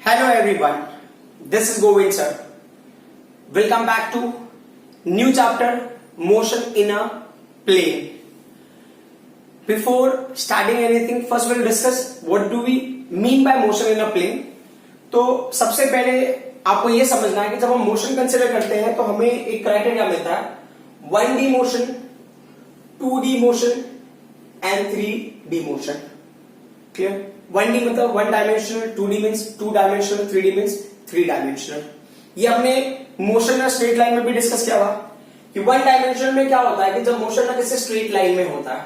Hello everyone, this is Govind sir. Welcome back to new chapter, motion in a plane. Before starting anything, first we'll discuss what do we mean by motion in a plane. तो सबसे पहले आपको ये समझना है कि जब हम मोशन कंसिडर करते हैं तो हमें एक क्राइटेरिया मिलता है 1D motion, 2D motion and 3D motion. Clear? 1D मतलब 1 dimensional, 2D means 2 dimensional, 3D means 3 dimensional. ये हमने मोशन या स्ट्रेट लाइन में भी डिस्कस किया हुआ कि 1 डायमेंशनल में क्या होता है कि जब मोशन ना किसी स्ट्रेट लाइन में होता है,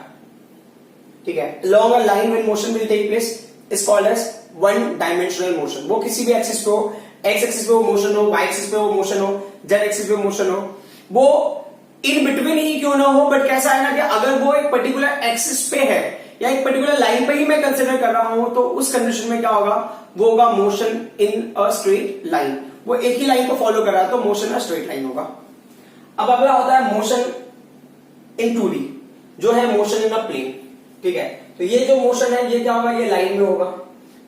ठीक है, along a line when motion will take place is called as 1 dimensional motion. वो किसी भी एक्सिस पे हो, एक्स एक्सिस पे वो मोशन हो, वाई एक्सिस पे वो मोशन हो, जेड एक्सिस पे मोशन हो, वो इन बिटवीन ही क्यों ना हो, बट कैसा है ना कि अगर वो एक पर्टिकुलर एक्सिस पे है या एक पर्टिकुलर लाइन पे ही मैं कंसिडर कर रहा हूं तो उस कंडीशन में क्या होगा, वो होगा motion in a straight line. वो एक ही लाइन को फॉलो कर रहा है तो मोशन अ स्ट्रेट लाइन होगा. अब अगला होता है मोशन इन 2D, जो है मोशन इन अ प्लेन. ठीक है, तो ये जो मोशन है ये क्या होगा, ये लाइन में होगा.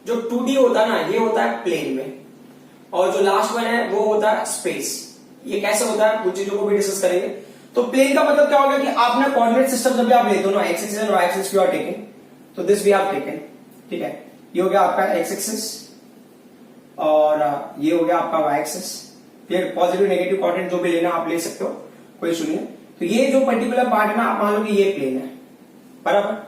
जो 2D होता है ना, ये होता है प्लेन में. और जो लास्ट वन है वो होता है स्पेस. ये कैसे होता है, कुछ चीजों को भी डिस्कस करेंगे. तो प्लेन का मतलब क्या होगा कि आपने कोऑर्डिनेट सिस्टम जब भी आप लेते हो ना, x axis and y axis you are taking, तो दिस वी हैव टेकन. ठीक है, ये हो गया आपका एक्स एक्सिस और ये हो गया आपका वाई एक्सिस. फिर पॉजिटिव नेगेटिव कोऑर्डिनेट जो भी लेना आप ले सकते हो, कोई इशू नहीं है. तो ये जो पर्टिकुलर पार्ट है ना, आप मान लो कि ये प्लेन है, बराबर.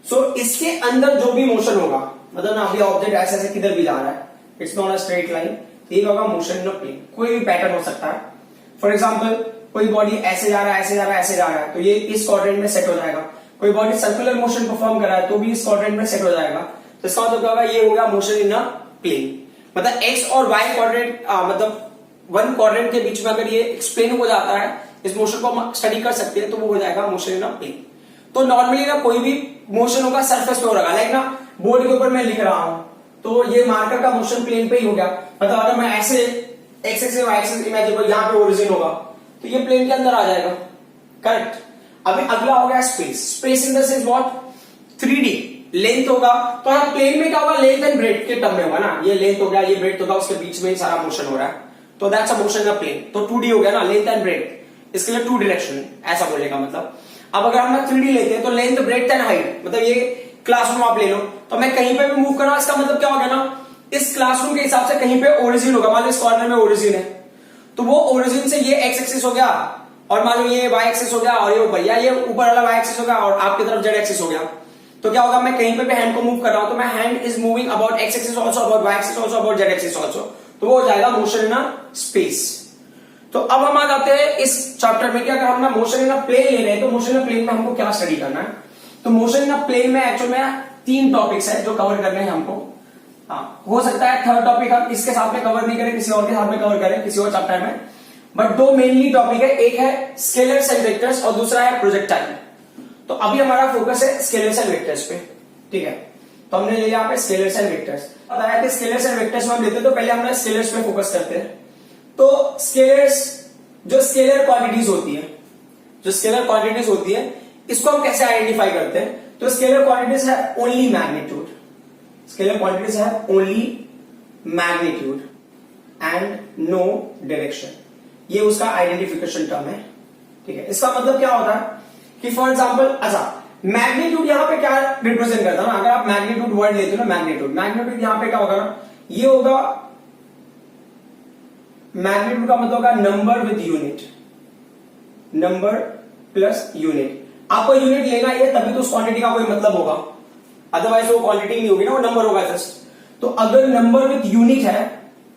सो इसके अंदर जो भी मोशन होगा, मतलब ना अभी ऑब्जेक्ट ऐसे ऐसे किधर भी जा रहा है, it's not a straight line, ये होगा मोशन इन अ प्लेन. कोई भी पैटर्न हो सकता है. फॉर एग्जांपल कोई बॉडी ऐसे जा रहा है, ऐसे जा रहा है, ऐसे जा रहा है, तो ये इस क्वाड्रेंट में सेट हो जाएगा. कोई बॉडी सर्कुलर मोशन परफॉर्म कर रहा है तो भी इस क्वाड्रेंट में सेट हो जाएगा. तो इसका मतलब क्या होगा, ये होगा मोशन इन अ प्लेन. मतलब एक्स और वाई क्वाड्रेंट, मतलब वन क्वाड्रेंट के बीच में अगर ये एक्सप्लेन हो जाता है, इस मोशन को हम स्टडी कर सकते हैं, तो वो हो जाएगा मोशन इन अ प्लेन. तो नॉर्मली ना कोई भी मोशन होगा सरफेस पे हो रहा है, लाइक ना बोर्ड के ऊपर मैं लिख रहा हूं तो ये मार्कर का मोशन प्लेन पे ही हो गया. मतलब अगर मैं ऐसे x axis Y axis imagine करूं, यहां पे ओरिजिन होगा तो ये प्लेन के अंदर आ जाएगा. करेक्ट. अभी अगला हो गया space. Space in the sense what, 3D length होगा. तो यहाँ प्लेन में क्या होगा, लेंथ एंड ब्रेथ के टर्म में होगा ना. ये लेंथ हो गया, ये ब्रेथ होगा, उसके बीच में ही सारा मोशन हो रहा है, तो that's a motion in plane. तो 2D हो गया ना, लेंथ एंड ब्रेथ, इसके लिए 2 डायरेक्शन ऐसा बोलेगा. मतलब अब अगर हम 3D लेते हैं तो लेंथ ब्रेथ एंड हाइट, मतलब ये क्लासरूम आप ले लो, तो मैं कहीं पे भी मूव कर रहा हूं, इसका मतलब क्या होगा ना, इस क्लासरूम के हिसाब से कहीं पे ओरिजिन होगा. मान लो इस कॉर्नर में ओरिजिन है, तो वो ओरिजिन से ये एक्स एक्सिस हो गया, और मान लो ये वाई एक्सिस हो गया, और ये ऊपर, या ये ऊपर वाला वाई एक्सिस हो गया और आपकी तरफ जेड एक्सिस हो गया. तो क्या होगा, मैं कहीं पे भी हैंड को मूव कर रहा हूं तो मैं hand is moving about x axis also, about y axis also, about z axis also, तो वो हो जाएगा मोशन इन अ स्पेस. तो अब हम आ जाते हैं इस चैप्टर में कि अगर हम ना मोशन इन अ प्लेन ले रहे हैं तो मोशन इन अ प्लेन में हमको क्या स्टडी करना है. तो मोशन इन अ प्लेन में एक्चुअल में 3 टॉपिक्स है जो कवर करने हैं हमको. हो सकता है थर्ड टॉपिक हम इसके साथ में कवर नहीं करें, किसी और के साथ में कवर करें किसी और चैप्टर में, बट 2 मेनली टॉपिक है. एक है स्केलर्स एंड वेक्टर्स और दूसरा है प्रोजेक्टाइल. तो अभी हमारा फोकस है स्केलर्स एंड वेक्टर्स पे. ठीक है, तो हमने ले लिया यहाँ पे स्केलर्स एंड वेक्टर्स. बताया कि स्केलर्स एंड वेक्टर्स में हम लेते हैं तो पहले हम स्केलर्स पे फोकस करते हैं. तो स्केलर्स, जो स्केलर क्वांटिटीज होती है, जो स्केलर क्वांटिटीज होती है, इसको हम कैसे आइडेंटिफाई करते हैं. तो स्केलर क्वांटिटीज है ओनली मैग्नीट्यूड. स्केलर क्वांटिटीज है only magnitude and no direction. ये उसका आइडेंटिफिकेशन टर्म है. ठीक है, इसका मतलब क्या होता है कि फॉर एग्जांपल, अच्छा मैग्नीट्यूड यहां पे क्या रिप्रेजेंट करता है ना, अगर आप मैग्नीट्यूड वर्ड लेते हो ना, मैग्नीट्यूड यहां पे क्या होगा ना, ये होगा मैग्नीट्यूड का मतलब होगा number with unit, number plus unit. आपको यूनिट लेना ही है तभी तो उस क्वांटिटी का कोई मतलब होगा, अदरवाइज वो क्वांटिटी नहीं होगी ना, वो नंबर होगा जस्ट. तो अगर नंबर विद यूनिट है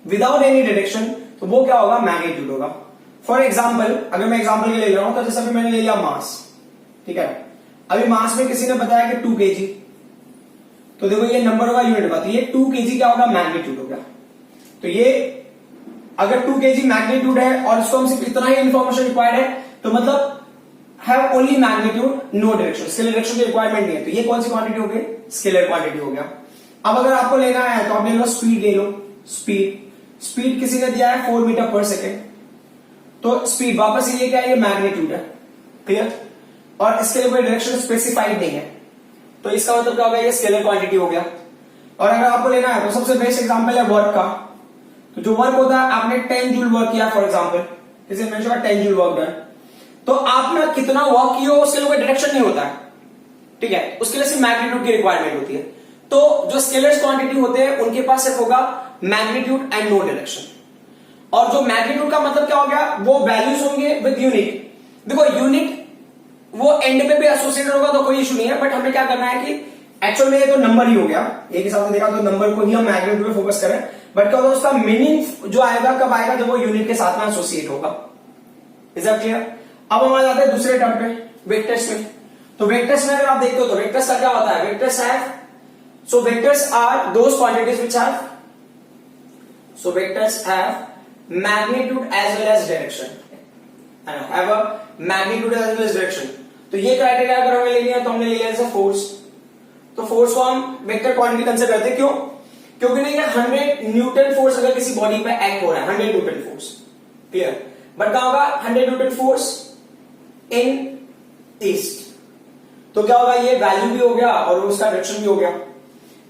विदाउट एनी डायरेक्शन तो वो क्या होगा, मैग्नीट्यूड होगा. फॉर एग्जाम्पल, अगर मैं एग्जाम्पल ले रहा हूं तो जैसे अभी मैंने ले लिया मास. ठीक है, अभी मास में किसी ने बताया कि 2 kg, तो देखो ये नंबर होगा, यूनिट होगा, तो ये 2 kg क्या होगा, मैग्नीट्यूड होगा. तो ये अगर 2 kg मैग्नीट्यूड है और इसको हम सिर्फ इतना ही इंफॉर्मेशन रिक्वायर्ड है, तो मतलब have only magnitude no direction, scalar direction की रिक्वायरमेंट नहीं है. तो ये कौन सी क्वांटिटी हो गई, स्केलर क्वांटिटी हो गया. अब अगर आपको लेना है तो आप ले लो स्पीड, ले लो स्पीड. स्पीड किसी ने दिया है 4 मीटर पर सेकेंड, तो स्पीड वापस ये क्या है, ये मैग्नीट्यूड है. क्लियर. और इसके लिए कोई डायरेक्शन स्पेसिफाइड नहीं है, तो इसका मतलब क्या होगा, ये स्केलर क्वांटिटी हो गया. और अगर आपको लेना है तो सबसे बेस्ट एग्जांपल है वर्क का। तो जो वर्क होता है, आपने 10 जूल वर्क किया फॉर एग्जांपल, किसी ने 10 जूल वर्क डन, तो आपने कितना वर्क किया उसके लिए कोई डायरेक्शन नहीं होता है, ठीक है, उसके लिए सिर्फ मैग्नीट्यूड की रिक्वायरमेंट होती है। तो जो स्केलर्स क्वांटिटी होते हैं उनके पास सिर्फ होगा मैग्नीट्यूड एंड नो डायरेक्शन। और जो मैग्नीट्यूड का मतलब क्या हो गया, वो वैल्यूज होंगे विद यूनिट। देखो यूनिट वो एंड में भी एसोसिएटेड होगा तो कोई इशू नहीं है, बट हमें क्या करना है कि एक्चुअल में ये तो नंबर ही हो गया, एक हिसाब से देखा तो नंबर को ही हम मैग्नीट्यूड पे फोकस करें, बट क्या होता है उसका मीनिंग जो आएगा कब आएगा, जब वो यूनिट के साथ में एसोसिएट होगा। Is that clear? अब हम आ जाते हैं दूसरे टर्म पे, वेक्टर्स में। तो वेक्टर्स में अगर आप देखते हो तो वेक्टर्स का क्या होता है, vectors have, so vectors are those quantities which have, so vectors have magnitude as well as direction, have a magnitude as well as direction। तो ये क्राइटेरिया अगर हमें लेनी है तो हमने लिया जैसे फोर्स, तो फोर्स को हम वेक्टर क्वांटिटी कंसीडर करते हैं। क्यों? क्योंकि नहीं 100 न्यूटन फोर्स अगर किसी बॉडी पे एक्ट हो रहा है, 100 न्यूटन फोर्स, क्लियर, बट क्या होगा 100 न्यूटन फोर्स इन ईस्ट, तो क्या होगा, ये वैल्यू भी हो गया और उसका डायरेक्शन भी हो गया।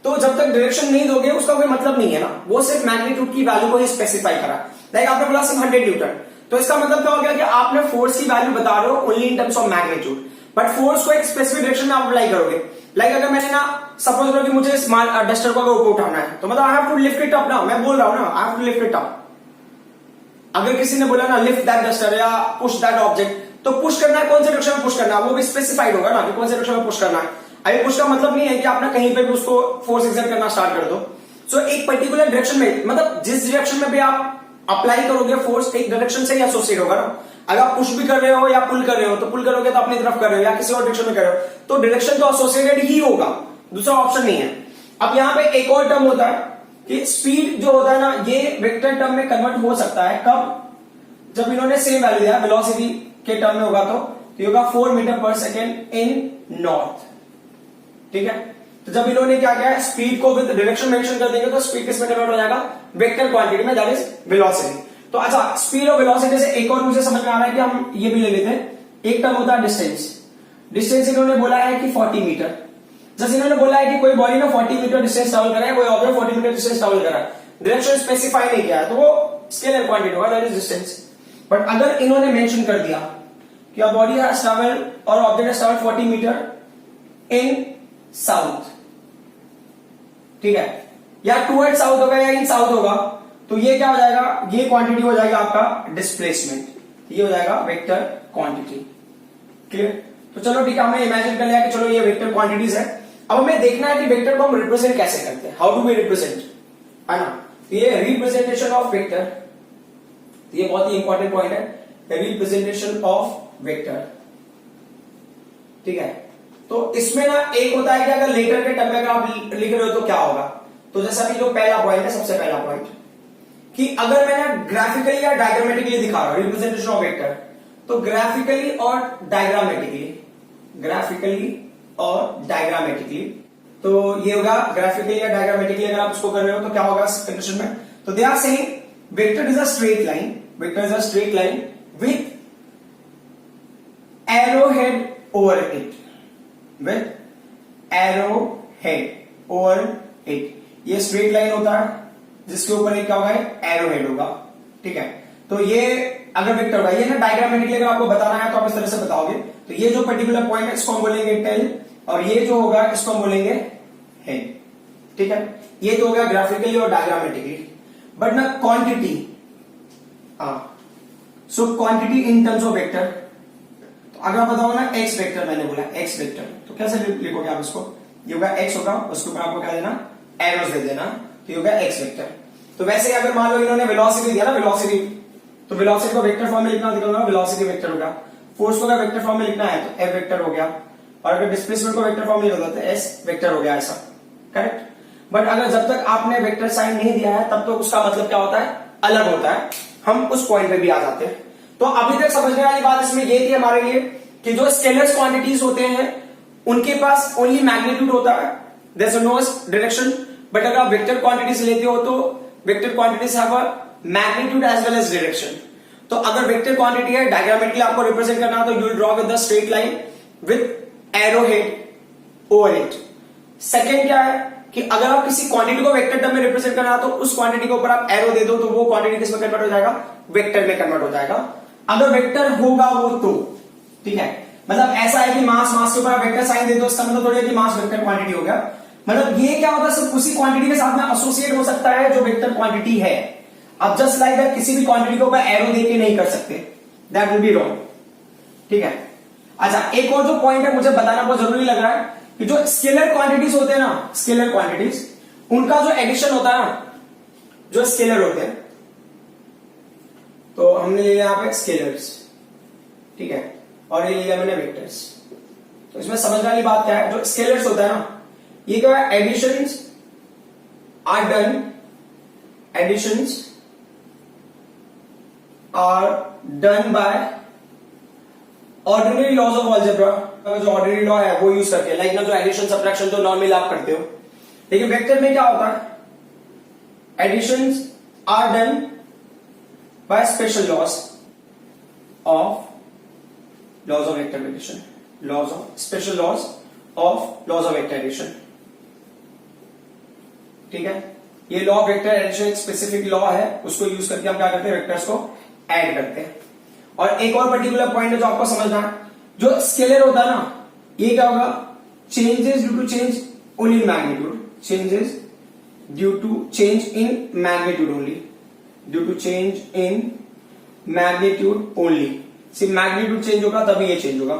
तो जब तक डायरेक्शन नहीं दोगे उसका कोई मतलब नहीं है ना, वो सिर्फ मैग्नीट्यूड की वैल्यू को ही स्पेसिफाई करा। लाइक आपने बोला सिर्फ 100 न्यूटन, तो इसका मतलब क्या हो गया कि आपने फोर्स की वैल्यू बता रहे हो only in terms of magnitude, but force को एक स्पेसिफिक डायरेक्शन में आप अप्लाई करोगे। लाइक अगर मैंने ना सपोज करो कि मुझे डस्टर को ऊपर उठाना है, तो मतलब I have to lift it up ना, मैं बोल रहा हूं ना I have to lift it up. अगर किसी ने बोला ना लिफ्ट दैट डस्टर या पुश दैट ऑब्जेक्ट, तो पुश करना है कौन से डायरेक्शन में पुश करना है, वो भी स्पेसिफाइड होगा ना कि कौन से डायरेक्शन में पुश करना है। अभी पुश का मतलब नहीं है कि आपने कहीं पे भी उसको फोर्स एक्सर्ट करना स्टार्ट कर दो। सो एक पर्टिकुलर डायरेक्शन में, मतलब जिस डायरेक्शन में भी आप अप्लाई करोगे फोर्स, एक डायरेक्शन से ही एसोसिएट होगा ना। अगर आप पुश भी कर रहे हो या पुल कर रहे हो, तो पुल करोगे तो अपनी तरफ कर रहे हो या किसी और डायरेक्शन में कर रहे हो, तो डायरेक्शन तो एसोसिएटेड ही होगा, दूसरा ऑप्शन नहीं है। अब यहां पे एक और टर्म होता है कि स्पीड जो होता है ना, ये वेक्टर टर्म में कन्वर्ट हो सकता है कब, जब इन्होंने सेम वैल्यू दिया वेलोसिटी के टर्म में होगा, तो ये होगा 4 मीटर पर सेकेंड इन नॉर्थ, ठीक है। तो जब इन्होंने क्या किया, स्पीड को विद डायरेक्शन मेंशन कर देंगे तो स्पीड किसमें कन्वर्ट हो जाएगा, वेक्टर क्वांटिटी में, दैट इज वेलोसिटी। तो अच्छा, स्पीड और वेलोसिटी से एक और मुझे समझ में आ रहा है कि हम ये भी ले लेते हैं, एक टर्म होता है डिस्टेंस। डिस्टेंस इन्होंने बोला है कि 40 मीटर, जैसे इन्होंने बोला है कि कोई बॉडी में 40 मीटर डिस्टेंस ट्रेवल कर रहा है, कोई ऑब्जेक्ट 40 मीटर डिस्टेंस ट्रेवल कर रहा है, डायरेक्शन स्पेसिफाई नहीं किया है, तो वो स्केलर क्वांटिटी होगा, दैट इज डिस्टेंस। बट अगर इन्होंने मेंशन कर दिया कि अ बॉडी हैज ट्रैवल्ड और object has travelled 40 metre in south, ठीक है, या टुवर्ड साउथ होगा या इन साउथ होगा, तो ये क्या हो जाएगा, ये क्वांटिटी हो जाएगा आपका डिस्प्लेसमेंट, ये हो जाएगा वेक्टर क्वांटिटी, क्लियर। तो चलो ठीक है, हमने इमेजिन कर लिया कि चलो ये वेक्टर क्वांटिटीज है। अब हमें देखना है कि वेक्टर को हम रिप्रेजेंट कैसे करते हैं, हाउ डू वी रिप्रेजेंट, है ना। तो ये रिप्रेजेंटेशन ऑफ वेक्टर, ये बहुत ही इंपॉर्टेंट पॉइंट है, रिप्रेजेंटेशन ऑफ वेक्टर, ठीक है। तो इसमें ना एक होता है कि अगर लेटर के टर्म में अगर आप लिख रहे हो तो क्या होगा, तो जैसा कि जो पहला पॉइंट है, सबसे पहला पॉइंट कि अगर मैं ना ग्राफिकली या डायग्रामेटिकली दिखा रहा हूं रिप्रेजेंटेशन ऑफ वेक्टर, तो ग्राफिकली और डायग्रामेटिकली, ग्राफिकली और डायग्रामेटिकली, तो ये होगा ग्राफिकली या डायग्रामेटिकली अगर आप उसको कर रहे हो तो क्या होगा इस कंडीशन में, तो they are saying vector is a straight line, vector is a straight line with arrowhead over it, with arrowhead over it, ये स्ट्रेट लाइन होता है जिसके ऊपर एक क्या होगा, arrowhead होगा, ठीक है। तो ये अगर वेक्टर होगा, ये ना डायग्रामेटिकली अगर आपको बताना है तो आप इस तरह से बताओगे, तो ये जो पर्टिकुलर पॉइंट है इसको हम बोलेंगे टेल, और ये जो होगा इसको हम बोलेंगे हेड, ठीक है। ये तो हो गया ग्राफिकली और डायग्रामेटिकली। बट ना quantity, so quantity in terms of vector, तो अगर आप बताओ ना एक्स वेक्टर, मैंने बोला एक्स वेक्टर, तो कैसे लिखोगे आप इसको, ये होगा एक्स होगा, उसके ऊपर आपको क्या देना, एरोस दे देना, तो ये होगा एक्स वेक्टर। तो वैसे अगर मान लो इन्होंने वेलोसिटी दिया ना, वेलोसिटी, तो वेलोसिटी को वेक्टर फॉर्म में लिखना दिखाऊंगा, वेलोसिटी वेक्टर होगा। फोर्स को अगर वेक्टर फॉर्म में लिखना है तो एफ वेक्टर हो गया, और अगर डिस्प्लेसमेंट को वेक्टर फॉर्म में लिखा तो एस वेक्टर हो गया, ऐसा, करेक्ट। बट अगर जब तक आपने वेक्टर साइन नहीं दिया है तब तो उसका मतलब क्या होता है, अलग होता है। हम उस पॉइंट पे भी आ जाते हैं। तो अभी तक समझने वाली बात इसमें ये थी हमारे लिए कि जो स्केलर्स क्वांटिटीज होते हैं उनके पास ओनली मैग्नीट्यूड होता है, there is no direction. But अगर आप वेक्टर क्वांटिटीज लेते हो तो vector quantities have a magnitude as well as direction. तो अगर वेक्टर क्वांटिटी है, डायग्रामेटिकली आपको रिप्रेजेंट करना तो you will draw with the straight line with arrow head over it. Second क्या है कि अगर आप किसी क्वांटिटी को वेक्टर टर्म में रिप्रेजेंट करना तो उस क्वांटिटी के ऊपर आप एरो दे दो तो वो क्वांटिटी किसमें कन्वर्ट हो जाएगा, वेक्टर में कन्वर्ट हो जाएगा। अगर वेक्टर होगा वो तो ठीक है, मतलब ऐसा है कि मास के ऊपर आप वेक्टर साइन दे दो, इसका मतलब थोड़ी है कि मास वेक्टर क्वांटिटी हो गया। मतलब ये क्या होता है, सिर्फ उसी क्वांटिटी के साथ में एसोसिएट हो सकता है जो वेक्टर क्वांटिटी है। अब जस्ट लाइक दैट किसी भी क्वांटिटी के ऊपर एरो देके नहीं कर सकते, दैट विल बी रॉन्ग, ठीक है। अच्छा, एक और जो पॉइंट है मुझे बताना बहुत जरूरी लग रहा है कि जो स्केलर क्वांटिटीज होते हैं ना, स्केलर क्वांटिटीज, उनका जो एडिशन होता है ना, जो स्केलर होते हैं, तो हमने ले लिया यहां पे स्केलर्स, ठीक है, और ये ले लिया मैंने वेक्टर्स। तो इसमें समझने वाली बात क्या है, जो स्केलर्स होता है ना, ये क्या है, additions are done by ordinary laws of algebra. जो ऑर्डिनरी लॉ है वो यूज करके, लाइक ना जो एडिशन सब्ट्रैक्शन जो नॉर्मली आप करते हो। लेकिन वेक्टर में क्या होता है, additions are done by special laws of vector addition, special laws of vector addition, ठीक है। ये लॉ ऑफ वेक्टर एडिशन एक स्पेसिफिक लॉ है, उसको यूज करके हम क्या करते हैं, वेक्टर्स को ऐड करते हैं। और एक और पर्टिकुलर पॉइंट है जो आपको समझना है, जो स्केलर होता है ना, ये क्या होगा, changes due to change only in magnitude, changes due to change in magnitude only, due to change in magnitude only. सिर्फ मैग्नीट्यूड चेंज होगा तभी ये चेंज होगा,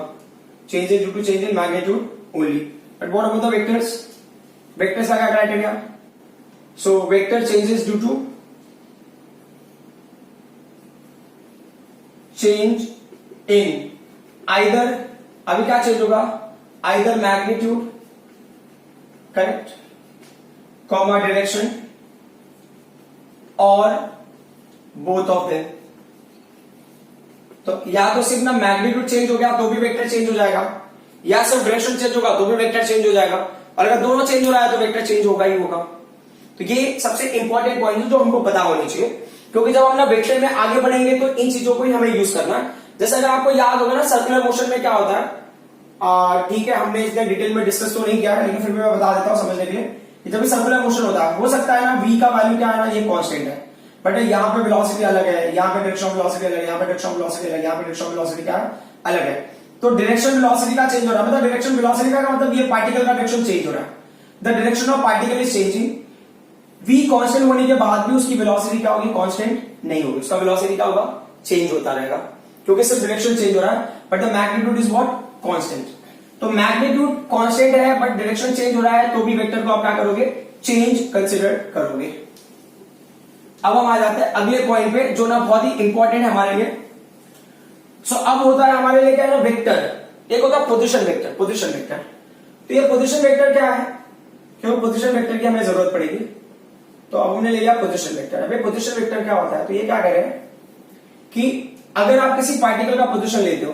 changes due to change in magnitude only. But what about the vectors, vectors का क्या criteria, so vector changes due to change in either, अभी क्या change होगा, either magnitude, correct, comma direction, और बोथ ऑफ देम। तो या तो सिर्फ ना मैग्नीट्यूड चेंज हो गया तो भी वेक्टर चेंज हो जाएगा, या सिर्फ डायरेक्शन चेंज होगा तो भी वेक्टर चेंज हो जाएगा, और अगर दोनों चेंज हो रहा है तो वेक्टर चेंज होगा ही होगा। तो ये सबसे इंपॉर्टेंट पॉइंट है जो हमको पता होनी चाहिए, क्योंकि जब हम ना वेक्टर में आगे बढ़ेंगे तो इन चीजों को ही हमें यूज करना है। जैसे अगर आपको याद होगा ना, सर्कुलर मोशन में क्या होता है, ठीक है, हमने इतने डिटेल में डिस्कस तो नहीं किया है, लेकिन फिर भी मैं बता देता हूं समझने के लिए कि जब भी सर्कुलर मोशन होता है, हो सकता है ना v का वैल्यू क्या है ना, ये कांस्टेंट है, बट यहाँ पे वेलोसिटी अलग है, यहाँ पे डायरेक्शन ऑफ वेलोसिटी अलग है, यहाँ पे डायरेक्शन ऑफ वेलोसिटी अलग है, यहाँ पे डायरेक्शन ऑफ वेलोसिटी क्या है, अलग है। तो डायरेक्शन वेलोसिटी का चेंज हो रहा है, मतलब डायरेक्शन वेलोसिटी का मतलब ये पार्टिकल का डायरेक्शन चेंज हो रहा है, the direction of particle is changing. v constant होने के बाद भी उसकी वेलोसिटी क्या होगी, कांस्टेंट नहीं होगी, उसका वेलोसिटी क्या होगा, चेंज होता रहेगा, क्योंकि सिर्फ डायरेक्शन चेंज हो रहा है, but the magnitude is what, constant. तो मैग्नीट्यूड कांस्टेंट है बट डायरेक्शन चेंज हो रहा है, तो भी वेक्टर को आप क्या करोगे, चेंज कंसिडर करोगे। अब हम आ जाते हैं अगले पॉइंट पे जो ना बहुत ही इंपॉर्टेंट है हमारे लिए। सो अब होता है हमारे लिए क्या है ना, वेक्टर, एक होता है पोजीशन वेक्टर, पोजीशन वेक्टर। तो ये पोजीशन वेक्टर क्या है, क्यों पोजीशन वेक्टर की हमें जरूरत पड़ेगी, तो अब हमने ले लिया पोजीशन वेक्टर। अब पोजीशन वेक्टर क्या होता है, तो ये क्या करें कि अगर आप किसी पार्टिकल का पोजीशन लेते हो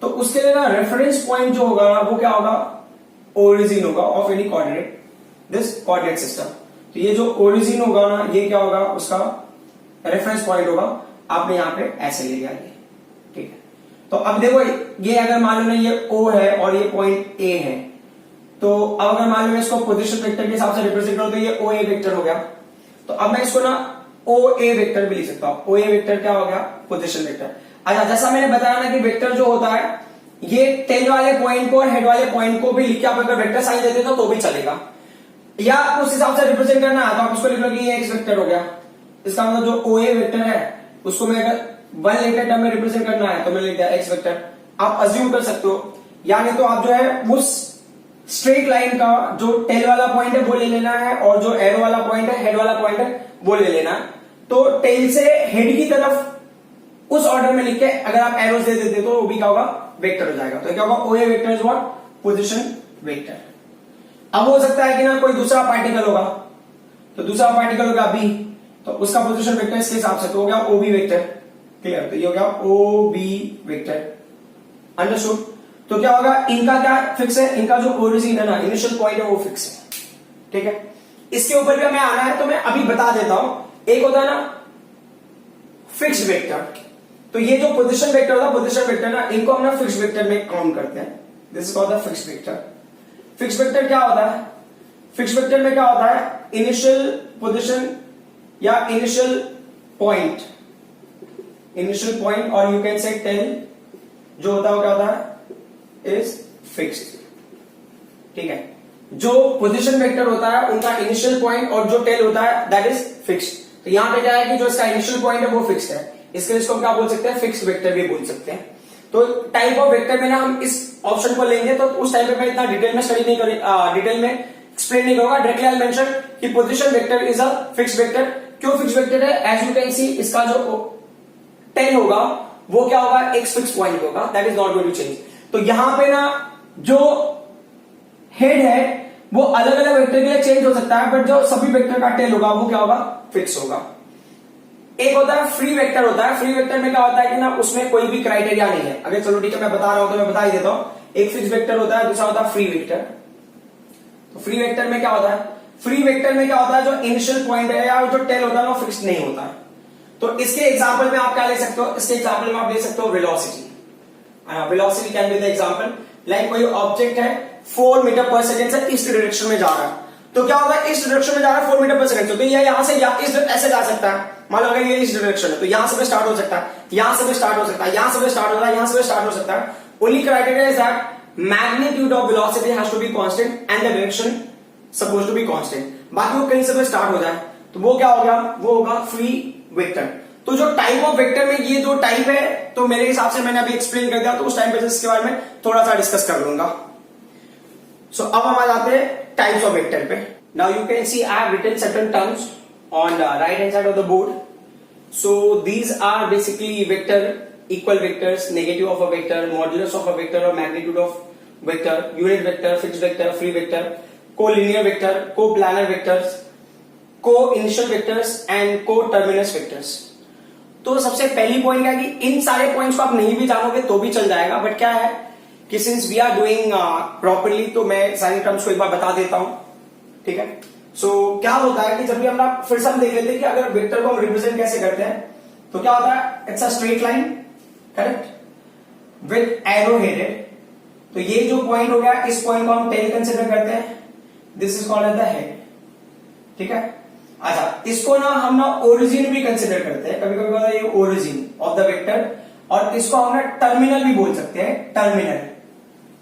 तो उसके लिए ना रेफरेंस पॉइंट जो होगा ना, वो क्या होगा, ओरिजिन होगा of any coordinate, this coordinate system. तो ये जो ओरिजिन होगा ना, ये क्या होगा, उसका रेफरेंस पॉइंट होगा। आपने यहां पे ऐसे ले लिया, ये ठीक है। तो अब देखो, ये अगर मान लो ना ये O है और ये पॉइंट A है, तो अब अगर मान लो इसको पोजीशन वेक्टर के हिसाब से रिप्रेजेंट करो तो ये OA वेक्टर हो गया। तो अब मैं इसको ना OA वेक्टर भी लिख सकता हूं। OA वेक्टर क्या हो गया, पोजीशन वेक्टर। अच्छा, जैसा मैंने बताया ना कि वेक्टर जो होता है ये टेल वाले पॉइंट को और हेड वाले पॉइंट को भी लिख के आप अगर वेक्टर साइन देते हो तो भी चलेगा, या उस हिसाब से रिप्रेजेंट करना है तो आप उसको लिख लो कि ये एक्स वेक्टर हो गया। इसका मतलब जो OA वेक्टर है उसको मैं अगर वन लेटर टर्म में रिप्रेजेंट करना है तो मैं लिख दिया एक्स वेक्टर। आप अज्यूम कर सकते हो, या नहीं तो आप जो है उस स्ट्रेट लाइन का जो टेल वाला पॉइंट है वो ले लेना है, और जो एरो वाला पॉइंट है, हेड वाला पॉइंट है, वो ले लेना है। तो टेल से हेड की तरफ उस ऑर्डर में लिख के अगर आप एरोस दे देते तो वो भी क्या होगा, वेक्टर हो जाएगा। तो क्या होगा, OA vector is what, position vector. अब हो सकता है कि ना कोई दूसरा पार्टिकल होगा, तो दूसरा पार्टिकल होगा B, तो उसका पोजीशन वेक्टर इसके हिसाब से तो हो गया OB वेक्टर, क्लियर। तो ये हो गया OB वेक्टर, अंडरस्टूड। तो क्या होगा, इनका क्या फिक्स है, इनका जो ओरिजिन है ना, इनिशियल पॉइंट है वो फिक्स है, ठीक है। इसके ऊपर भी हमें आना है तो मैं अभी बता देता हूं। एक होता है ना फिक्स्ड वेक्टर, तो ये जो पोजीशन वेक्टर होता है, पोजीशन वेक्टर ना, इनको हम ना फिक्स्ड वेक्टर में काउंट करते हैं, this is called the fixed vector. Fixed vector क्या होता है, फिक्स वेक्टर में क्या होता है, इनिशियल पोजीशन या इनिशियल पॉइंट और यू कैन से टेल जो होता है वो क्या होता है, इज फिक्स्ड। ठीक है, जो पोजीशन वेक्टर होता है उनका इनिशियल पॉइंट और जो टेल होता है दैट इज फिक्स्ड। तो यहां पे क्या है कि जो इसका इनिशियल पॉइंट है वो फिक्स्ड है, इसके लिए इसको क्या बोल सकते हैं, फिक्स्ड वेक्टर भी बोल सकते हैं। तो टाइप ऑफ वेक्टर में ना हम इस ऑप्शन को लेंगे तो उस टाइम पे मैं इतना डिटेल में स्टडी नहीं करें, डिटेल में एक्सप्लेन नहीं करूंगा। डायरेक्टली आई मेंशन कि position vector is a fixed vector. क्यों फिक्स्ड वेक्टर है, एज यू कैन सी इसका जो टेल होगा वो क्या होगा, एक फिक्स पॉइंट होगा, that is not going to change. तो यहां पे ना जो हेड है वो अलग अलग वेक्टर के लिए चेंज हो सकता है, बट जो सभी वेक्टर का टेल होगा वो क्या होगा, फिक्स होगा। एक होता है फ्री वेक्टर होता है। फ्री वेक्टर में क्या होता है कि ना उसमें कोई भी क्राइटेरिया नहीं है। अगर चलो ठीक है मैं बता रहा हूं तो मैं बता ही देता हूं। एक फिक्स वेक्टर होता है, दूसरा होता है फ्री वेक्टर। तो फ्री वेक्टर में क्या होता है, फ्री वेक्टर में क्या होता है, जो इनिशियल पॉइंट है या जो टेल होता है वो फिक्स नहीं होता है। तो इसके एग्जाम्पल में आप क्या ले सकते हो, इसके एग्जाम्पल में आप ले सकते हो velocity. Velocity can be the example, like कोई ऑब्जेक्ट है 4 मीटर पर सेकेंड से इस डायरेक्शन में जा रहा है, तो क्या होगा, इस डायरेक्शन में जा रहा है 4 मीटर पर सेकेंड, तो ये यहां से ऐसे जा सकता है। मान लो अगर ये इस डायरेक्शन है तो यहां से भी स्टार्ट हो सकता है, यहां से भी स्टार्ट हो सकता है, यहां से भी स्टार्ट हो सकता है, यहां से भी स्टार्ट हो सकता है। Only criteria is that magnitude of velocity has to be constant and the direction suppose to be constant. बाकी वो कहीं से भी स्टार्ट हो जाए तो वो क्या होगा, वो होगा फ्री वेक्टर। तो जो टाइप ऑफ वेक्टर में ये दो टाइप है, तो मेरे हिसाब से मैंने अभी एक्सप्लेन कर दिया, तो उस टाइम पे इसके बारे में थोड़ा सा डिस्कस कर लूंगा। सो अब हम आ जाते हैं टाइप्स ऑफ वेक्टर पे। Now you can see I have written certain terms on the right hand side of the board. So these are basically vector, equal vectors, negative of a vector, modulus of a vector or magnitude of vector, unit vector, fixed vector, free vector, collinear vector, coplanar vectors, co-initial vectors and co-terminus vectors. तो सबसे पहली point क्या है कि इन सारे points को आप नहीं भी जानोगे तो भी चल जाएगा, बट क्या है कि since we are doing properly तो मैं सारे टर्म्स को एक बार बता देता हूं। ठीक है, सो क्या होता है कि जब भी हम फिर से हम देख लेते हैं कि अगर वेक्टर को हम रिप्रेजेंट कैसे करते हैं, तो क्या होता है, it's a straight line, correct, with arrow headed. तो ये जो पॉइंट हो गया, इस पॉइंट को हम टेल कंसिडर करते हैं, this is called as the head. ठीक है, अच्छा, इसको ना हम ना ओरिजिन भी कंसिडर करते हैं, कभी कभी होता है ये ओरिजिन ऑफ द वेक्टर, और इसको हम ना टर्मिनल भी बोल सकते हैं, टर्मिनल।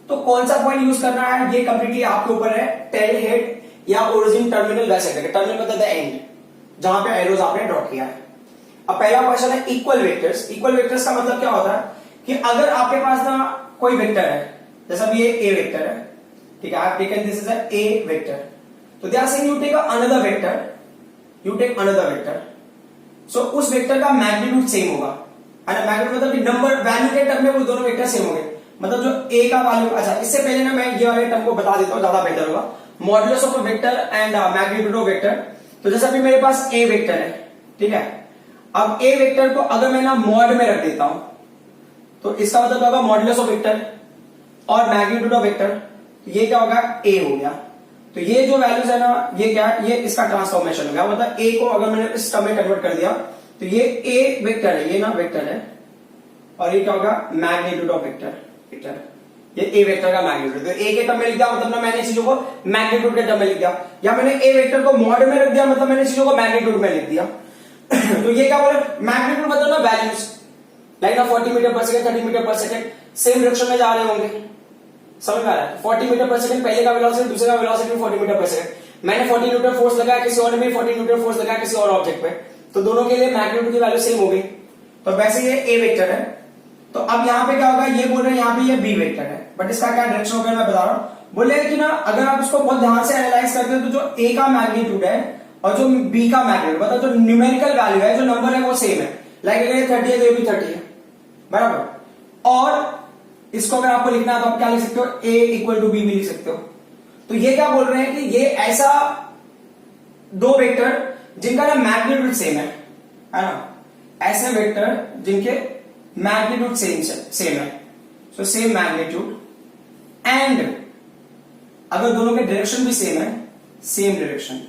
तो कौन सा पॉइंट यूज करना है ये कंप्लीटली आपके ऊपर है, टेल, हेड या ओरिजिन, टर्मिनल, वैसे करके। टर्मिनल मतलब द एंड, जहां पे एरोज आपने ड्रॉ किया है। अब पहला क्वेश्चन है इक्वल वेक्टर्स। इक्वल वेक्टर्स का मतलब क्या होता है कि अगर आपके पास ना कोई वेक्टर है, जैसा ये ए वेक्टर है, ठीक है, I have taken this is a A vector, तो they are saying you take another vector, you take another vector, so उस वेक्टर का मैग्नीट्यूड सेम होगा, है ना। मैग्नीट्यूड मतलब कि नंबर वैल्यू के टर्म में वो दोनों वेक्टर सेम होंगे, मतलब जो ए का वैल्यू। अच्छा, इससे पहले ना मैं ये वाले टर्म को बता देता हूं, ज्यादा बेटर होगा, modulus of a vector and magnitude of vector. तो जैसे अभी मेरे पास ए वेक्टर है, ठीक है, अब ए वेक्टर को अगर मैं ना मॉड में रख देता हूं तो इसका मतलब होगा मॉडुलस ऑफ वेक्टर और मैग्नीट्यूड ऑफ वेक्टर, ये क्या होगा, ए हो गया। तो ये जो वैल्यूज है ना, ये क्या है, ये इसका ट्रांसफॉर्मेशन हो गया, मतलब ए को अगर मैंने इस टर्म में कन्वर्ट कर दिया तो ये ए वेक्टर है, ये ना वेक्टर है, और ये क्या होगा, मैग्नीट्यूड ऑफ वेक्टर, ये ए वेक्टर का मैग्नीट्यूड। तो ए के टर्म में लिख दिया मतलब ना मैंने चीजों को मैग्नीट्यूड के टर्म में लिख दिया, या मैंने ए वेक्टर को मॉड में रख दिया मतलब मैंने चीजों को मैग्नीट्यूड में लिख दिया। तो ये क्या बोले, मैग्नीट्यूड मतलब ना वैल्यूज, लाइक ना 40 मीटर पर सेकंड, 30 मीटर पर सेकंड सेम डायरेक्शन में जा रहे होंगे, समझ में आ रहा है। 40 मीटर पर सेकंड पहले का वेलोसिटी, दूसरे का वेलोसिटी 40 मीटर पर सेकंड। मैंने 40 न्यूटन फोर्स लगाया, किसी और ने भी 40 न्यूटन फोर्स लगाया किसी और ऑब्जेक्ट पे, तो दोनों के लिए मैग्नीट्यूड की वैल्यू सेम हो गई। तो वैसे ये ए वेक्टर है, तो अब यहाँ पे क्या होगा, ये बोल रहे हैं यहाँ पे ये बी वेक्टर है, बट इसका क्या डायरेक्शन होगा मैं बता रहा हूं। बोले कि ना अगर आप इसको बहुत ध्यान से एनालाइज करते हैं तो जो ए का मैग्नीट्यूड है और जो बी का मैग्नीट्यूड, मतलब जो न्यूमेरिकल वैल्यू है, जो नंबर है वो सेम है, लाइक अगर 30 है तो ये भी 30 है, बराबर। और इसको अगर आपको लिखना है तो आप क्या लिख सकते हो, ए इक्वल टू बी भी लिख सकते हो। तो ये क्या बोल रहे हैं कि ये ऐसा दो वेक्टर जिनका ना मैग्नीट्यूड सेम है ना, ऐसे वेक्टर जिनके मैग्नीट्यूड सेम है, सो सेम मैग्नीट्यूड, एंड अगर दोनों के डायरेक्शन भी सेम है, सेम डायरेक्शन,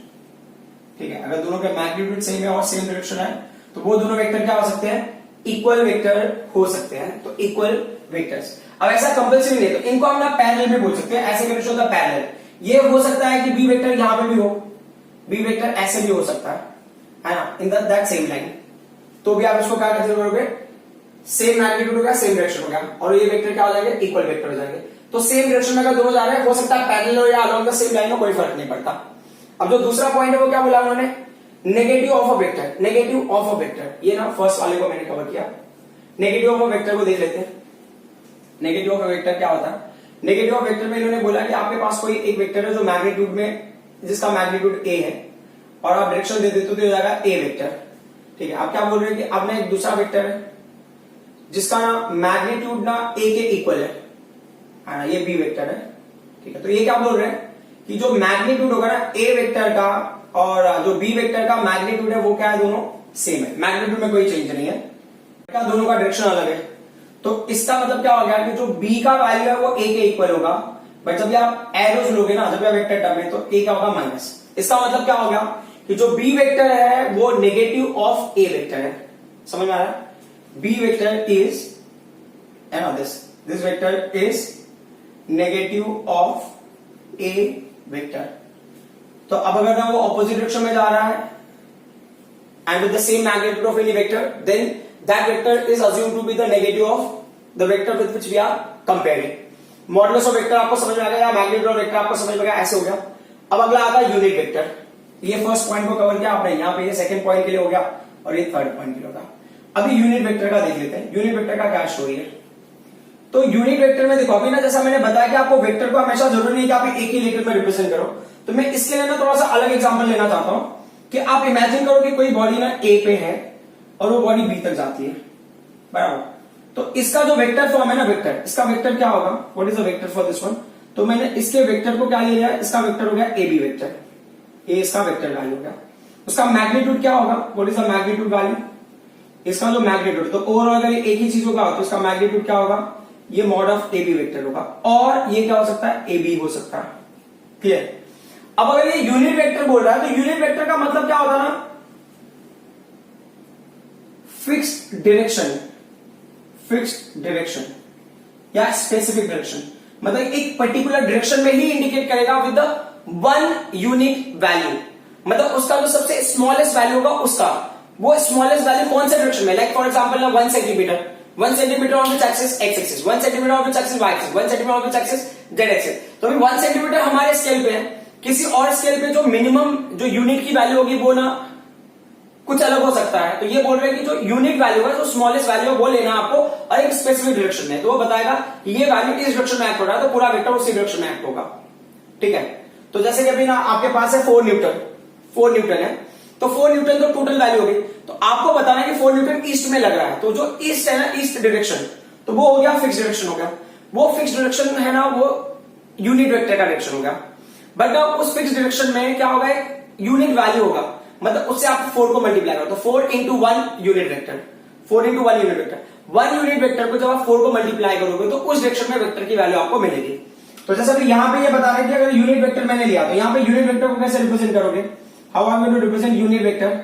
ठीक है, अगर दोनों के मैग्नीट्यूड सेम है और सेम डायरेक्शन है तो वो दोनों वेक्टर क्या हो सकते हैं, इक्वल वेक्टर हो सकते हैं। तो इक्वल वेक्टर्स, अब ऐसा कंपल्सरी नहीं है, तो इनको हम ना पैरेलल भी बोल सकते हैं, ऐसे कंडीशन होता है पैरेलल, ये हो सकता है कि बी वेक्टर यहां पे भी हो, बी वेक्टर ऐसे भी हो सकता है ना, इन दैट सेम लाइन, तो भी आप इसको क्या कंसीडर करोगे, सेम मैग्नीट्यूड हो गया, सेम डायरेक्शन हो गया, और ये वेक्टर क्या हो जाएंगे, इक्वल वेक्टर हो जाएंगे। तो सेम डायरेक्शन में अगर दोनों जा रहे हैं, हो सकता है पैरेलल हो या अलोंग द सेम लाइन हो, कोई फर्क नहीं पड़ता। अब जो दूसरा पॉइंट है वो क्या बोला उन्होंने, negative of a vector, negative of a vector, ये ना फर्स्ट वाले को मैंने कवर किया। नेगेटिव ऑफ अ वेक्टर को देख लेते हैं। नेगेटिव ऑफ अ वेक्टर क्या होता है, नेगेटिव ऑफ वेक्टर में इन्होंने बोला कि आपके पास कोई एक वेक्टर है जो मैग्नीट्यूड में, जिसका मैग्नीट्यूड ए है, और आप डायरेक्शन दे देते हो तो हो जाएगा ए वेक्टर, ठीक है। आप क्या बोल रहे हैं कि आपने एक दूसरा वेक्टर है जिसका ना मैग्नीट्यूड ना ए के इक्वल है ना, ये बी वेक्टर है, ठीक है। तो ये क्या बोल रहे हैं कि जो मैग्नीट्यूड होगा ना ए वेक्टर का और जो बी वेक्टर का मैग्नीट्यूड है वो क्या है, दोनों सेम है, मैग्नीट्यूड में कोई चेंज नहीं है, दोनों का डायरेक्शन अलग है। तो इसका मतलब क्या हो गया कि जो बी का वैल्यू है वो ए के इक्वल होगा, बट जब आप एरोज लोगे ना, जब आप वेक्टर टर्म में, तो ए क्या होगा, माइनस। इसका मतलब क्या हो गया कि जो बी वेक्टर है वो नेगेटिव ऑफ ए वेक्टर है, समझ में आ रहा है। B vector is this vector is negative of A vector. तो अब अगर ना वो ऑपोजिट डायरेक्शन में जा रहा है and with the same magnitude of any vector, then that vector is assumed to be the negative of the vector with which we are comparing. Modulus of vector आपको समझ में आ गया, मैग्नीट्यूड ऑफ वेक्टर आपको समझ में आ गया, ऐसे हो गया। अब अगला आता है यूनिट वेक्टर। ये फर्स्ट पॉइंट को कवर किया आपने, यहां पे ये सेकंड पॉइंट के लिए हो गया और ये थर्ड पॉइंट के लिए होगा। अभी यूनिट वेक्टर का देख लेते हैं, यूनिट वेक्टर का क्या स्टोरी है। तो यूनिट वेक्टर में देखो, अभी ना जैसा मैंने बताया कि आपको वेक्टर को हमेशा जरूरी नहीं कि आप एक ही लेटर में रिप्रेजेंट करो, तो मैं इसके लिए ना थोड़ा सा अलग एग्जांपल लेना चाहता हूं कि आप इमेजिन करो कि कोई बॉडी ना ए पे है और वो बॉडी बी तक जाती है, बराबर। तो इसका जो वेक्टर फॉर्म है ना, वेक्टर, इसका वेक्टर क्या होगा, what is the vector for this one. तो मैंने इसके वेक्टर को क्या ले लिया, इसका वेक्टर हो गया ए बी वेक्टर, ये इसका वेक्टर वैल्यू हो गया। उसका मैग्नीट्यूड क्या होगा, what is the magnitude value, इसका जो मैग्नीट्यूड, तो ओवरऑल अगर एक ही चीज होगा तो इसका मैग्नीट्यूड क्या होगा, ये mod of A B vector होगा, और ये क्या हो सकता है, ए बी हो सकता है, क्लियर। अब अगर ये यूनिट वेक्टर बोल रहा है तो यूनिट वेक्टर का मतलब क्या होता है ना, फिक्स्ड डायरेक्शन, फिक्स्ड डायरेक्शन या स्पेसिफिक डायरेक्शन, मतलब एक पर्टिकुलर डायरेक्शन में ही इंडिकेट करेगा with the one unique value, मतलब उसका जो सबसे स्मॉलेस्ट वैल्यू होगा उसका, वो स्मॉलेस्ट वैल्यू कौन से डायरेक्शन में, लाइक फॉर एग्जांपल ना 1 centimetre, 1 centimetre on which axis X axis, 1 centimetre on which axis Y axis, 1 centimetre on which axis Z axis. तो अभी 1 सेंटीमीटर हमारे स्केल पे है, किसी और स्केल पे जो मिनिमम जो यूनिट की वैल्यू होगी वो ना कुछ अलग हो सकता है। तो ये बोल रहे हैं कि जो यूनिट वैल्यू है, जो स्मॉलेस्ट वैल्यू है वो लेना आपको, और एक स्पेसिफिक डायरेक्शन में, तो वो बताएगा ये वैल्यू इस डायरेक्शन में एक्ट हो रहा है तो पूरा वेक्टर उसी डायरेक्शन में एक्ट होगा, ठीक है। तो जैसे कि अभी ना आपके पास है 4 न्यूटन है, तो 4 न्यूटन तो टोटल वैल्यू होगी, तो आपको बताना है कि 4 न्यूटन ईस्ट में लग रहा है, तो जो ईस्ट है ना, ईस्ट डायरेक्शन, तो वो हो गया फिक्स डायरेक्शन हो गया, वो फिक्स डायरेक्शन है ना, वो यूनिट वेक्टर का डायरेक्शन हो गया। बट ना उस फिक्स डायरेक्शन में क्या होगा, एक यूनिट वैल्यू होगा, मतलब उससे आप 4 को मल्टीप्लाई करो, तो 4 into 1 unit vector, 4 into 1 unit vector, 1 unit vector को जब आप 4 को मल्टीप्लाई करोगे तो उस डायरेक्शन में वेक्टर की वैल्यू आपको मिलेगी। तो जैसे अभी यहां पे ये बता रहे हैं कि अगर यूनिट वेक्टर मैंने लिया तो यहां पे यूनिट वेक्टर को कैसे रिप्रेजेंट करोगे, how are you to represent unit vector.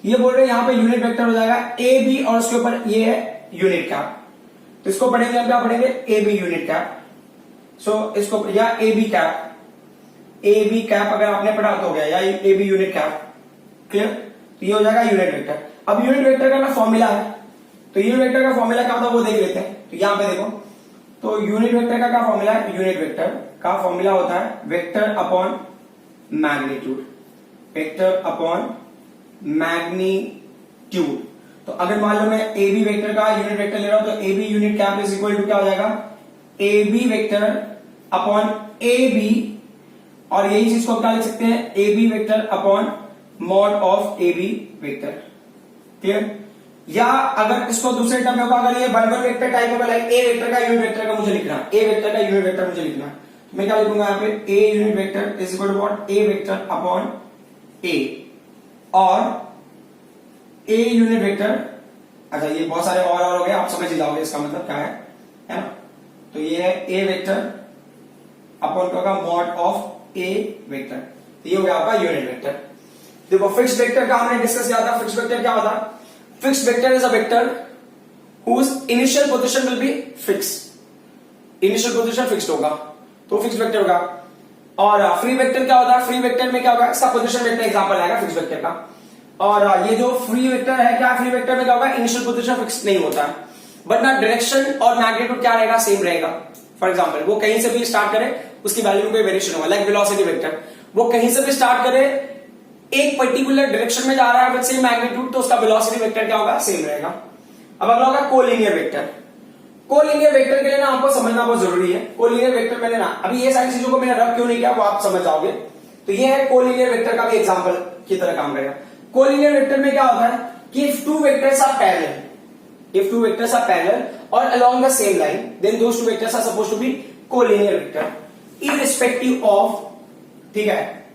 ये बोल रहे हैं यहां पे यूनिट वेक्टर हो जाएगा ए बी, और उसके ऊपर ये है यूनिट कैप, तो इसको पढ़ेंगे हम, क्या पढ़ेंगे, A B unit cap, so इसको या A B cap, A B cap अगर आपने पढ़ा तो हो गया, या A B unit cap, clear. तो ये हो जाएगा यूनिट वेक्टर। अब यूनिट वेक्टर का ना फॉर्मूला है, तो यूनिट वेक्टर का फॉर्मूला क्या होता है वो देख लेते हैं। तो यहां पे देखो, तो यूनिट वेक्टर का क्या फॉर्मूला है, यूनिट वेक्टर का फॉर्मूला होता है vector upon magnitude, vector upon magnitude. तो अगर मान लो मैं ए बी वेक्टर का यूनिट वेक्टर ले रहा हूं तो A B unit cap is equal to क्या हो जाएगा, A B vector upon A B, और यही चीज को क्या लिख सकते हैं, A B vector upon mod of A B vector, clear. या अगर इसको दूसरे टर्म में होगा, अगर ये 1 1 वेक्टर टाइप होगा, लाइक ए वेक्टर का यूनिट वेक्टर का मुझे लिखना है, ए वेक्टर का यूनिट वेक्टर मुझे लिखना है, तो मैं क्या लिखूंगा यहाँ पे, A unit vector is equal to what, A vector upon A, और ए यूनिट वेक्टर, अच्छा ये बहुत सारे और हो गए, आप समझ ही जाओगे इसका मतलब क्या है ना। तो ये है ए वेक्टर अपॉन क्या होगा, मॉड ऑफ ए वेक्टर, तो ये हो गया आपका यूनिट वेक्टर। देखो फिक्स्ड वेक्टर का हमने डिस्कस किया था, फिक्स्ड वेक्टर क्या होता है, fixed vector is a vector whose initial position will be fixed, initial position fixed होगा, तो फिक्स्ड वेक्टर होगा। और फ्री वेक्टर क्या होता है, फ्री वेक्टर में क्या होगा, इसका पोजीशन वेक्टर एग्जांपल आएगा फिक्स वेक्टर का। और ये जो फ्री वेक्टर है, क्या फ्री वेक्टर में क्या होगा, इनिशियल पोजीशन फिक्स नहीं होता है, बट ना डायरेक्शन और मैग्नीट्यूड क्या रहेगा, सेम रहेगा। फॉर एग्जांपल वो कहीं से भी स्टार्ट करे, उसकी वैल्यू में कोई वेरिएशन होगा, लाइक वेलोसिटी वेक्टर, वो कहीं से भी स्टार्ट करे, एक पर्टिकुलर डायरेक्शन में जा रहा है विद सेम मैग्नीट्यूड, तो उसका वेलोसिटी वेक्टर क्या होगा, सेम रहेगा। अब अगला होगा कोलिनियर वेक्टर। कोलिनियर वेक्टर के लिए ना आपको समझना बहुत जरूरी है। कोलिनियर वेक्टर मैंने ना अभी ये सारी चीजों को मैंने रब क्यों नहीं किया, वो आप समझ जाओगे। तो ये है कोलिनियर वेक्टर का भी एग्जांपल की तरह काम करेगा। कोलिनियर वेक्टर में क्या होता है कि if two vectors are parallel, if two vectors are parallel or along the same line, then those two vectors are supposed to be collinear vector irrespective of, ठीक है,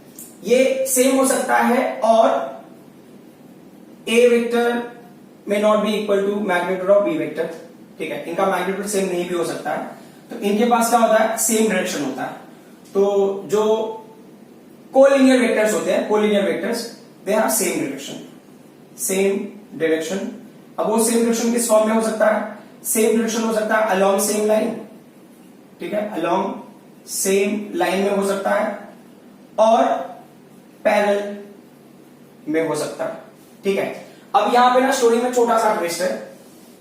ये सेम हो सकता है और a vector may not be equal to magnitude of b vector, ठीक है, इनका मैग्नीट्यूड सेम नहीं भी हो सकता है, तो इनके पास क्या होता है, सेम डायरेक्शन होता है। तो जो कोलिनियर वेक्टर्स होते हैं, collinear vectors, they have same direction, same direction. अब वो सेम डायरेक्शन किस फॉर्म में हो सकता है, सेम डायरेक्शन हो सकता है अलोंग सेम लाइन, ठीक है, अलोंग सेम लाइन में हो सकता है और पैरेलल में हो सकता है, ठीक है। अब यहां पे ना स्टोरी में छोटा सा ट्विस्ट है,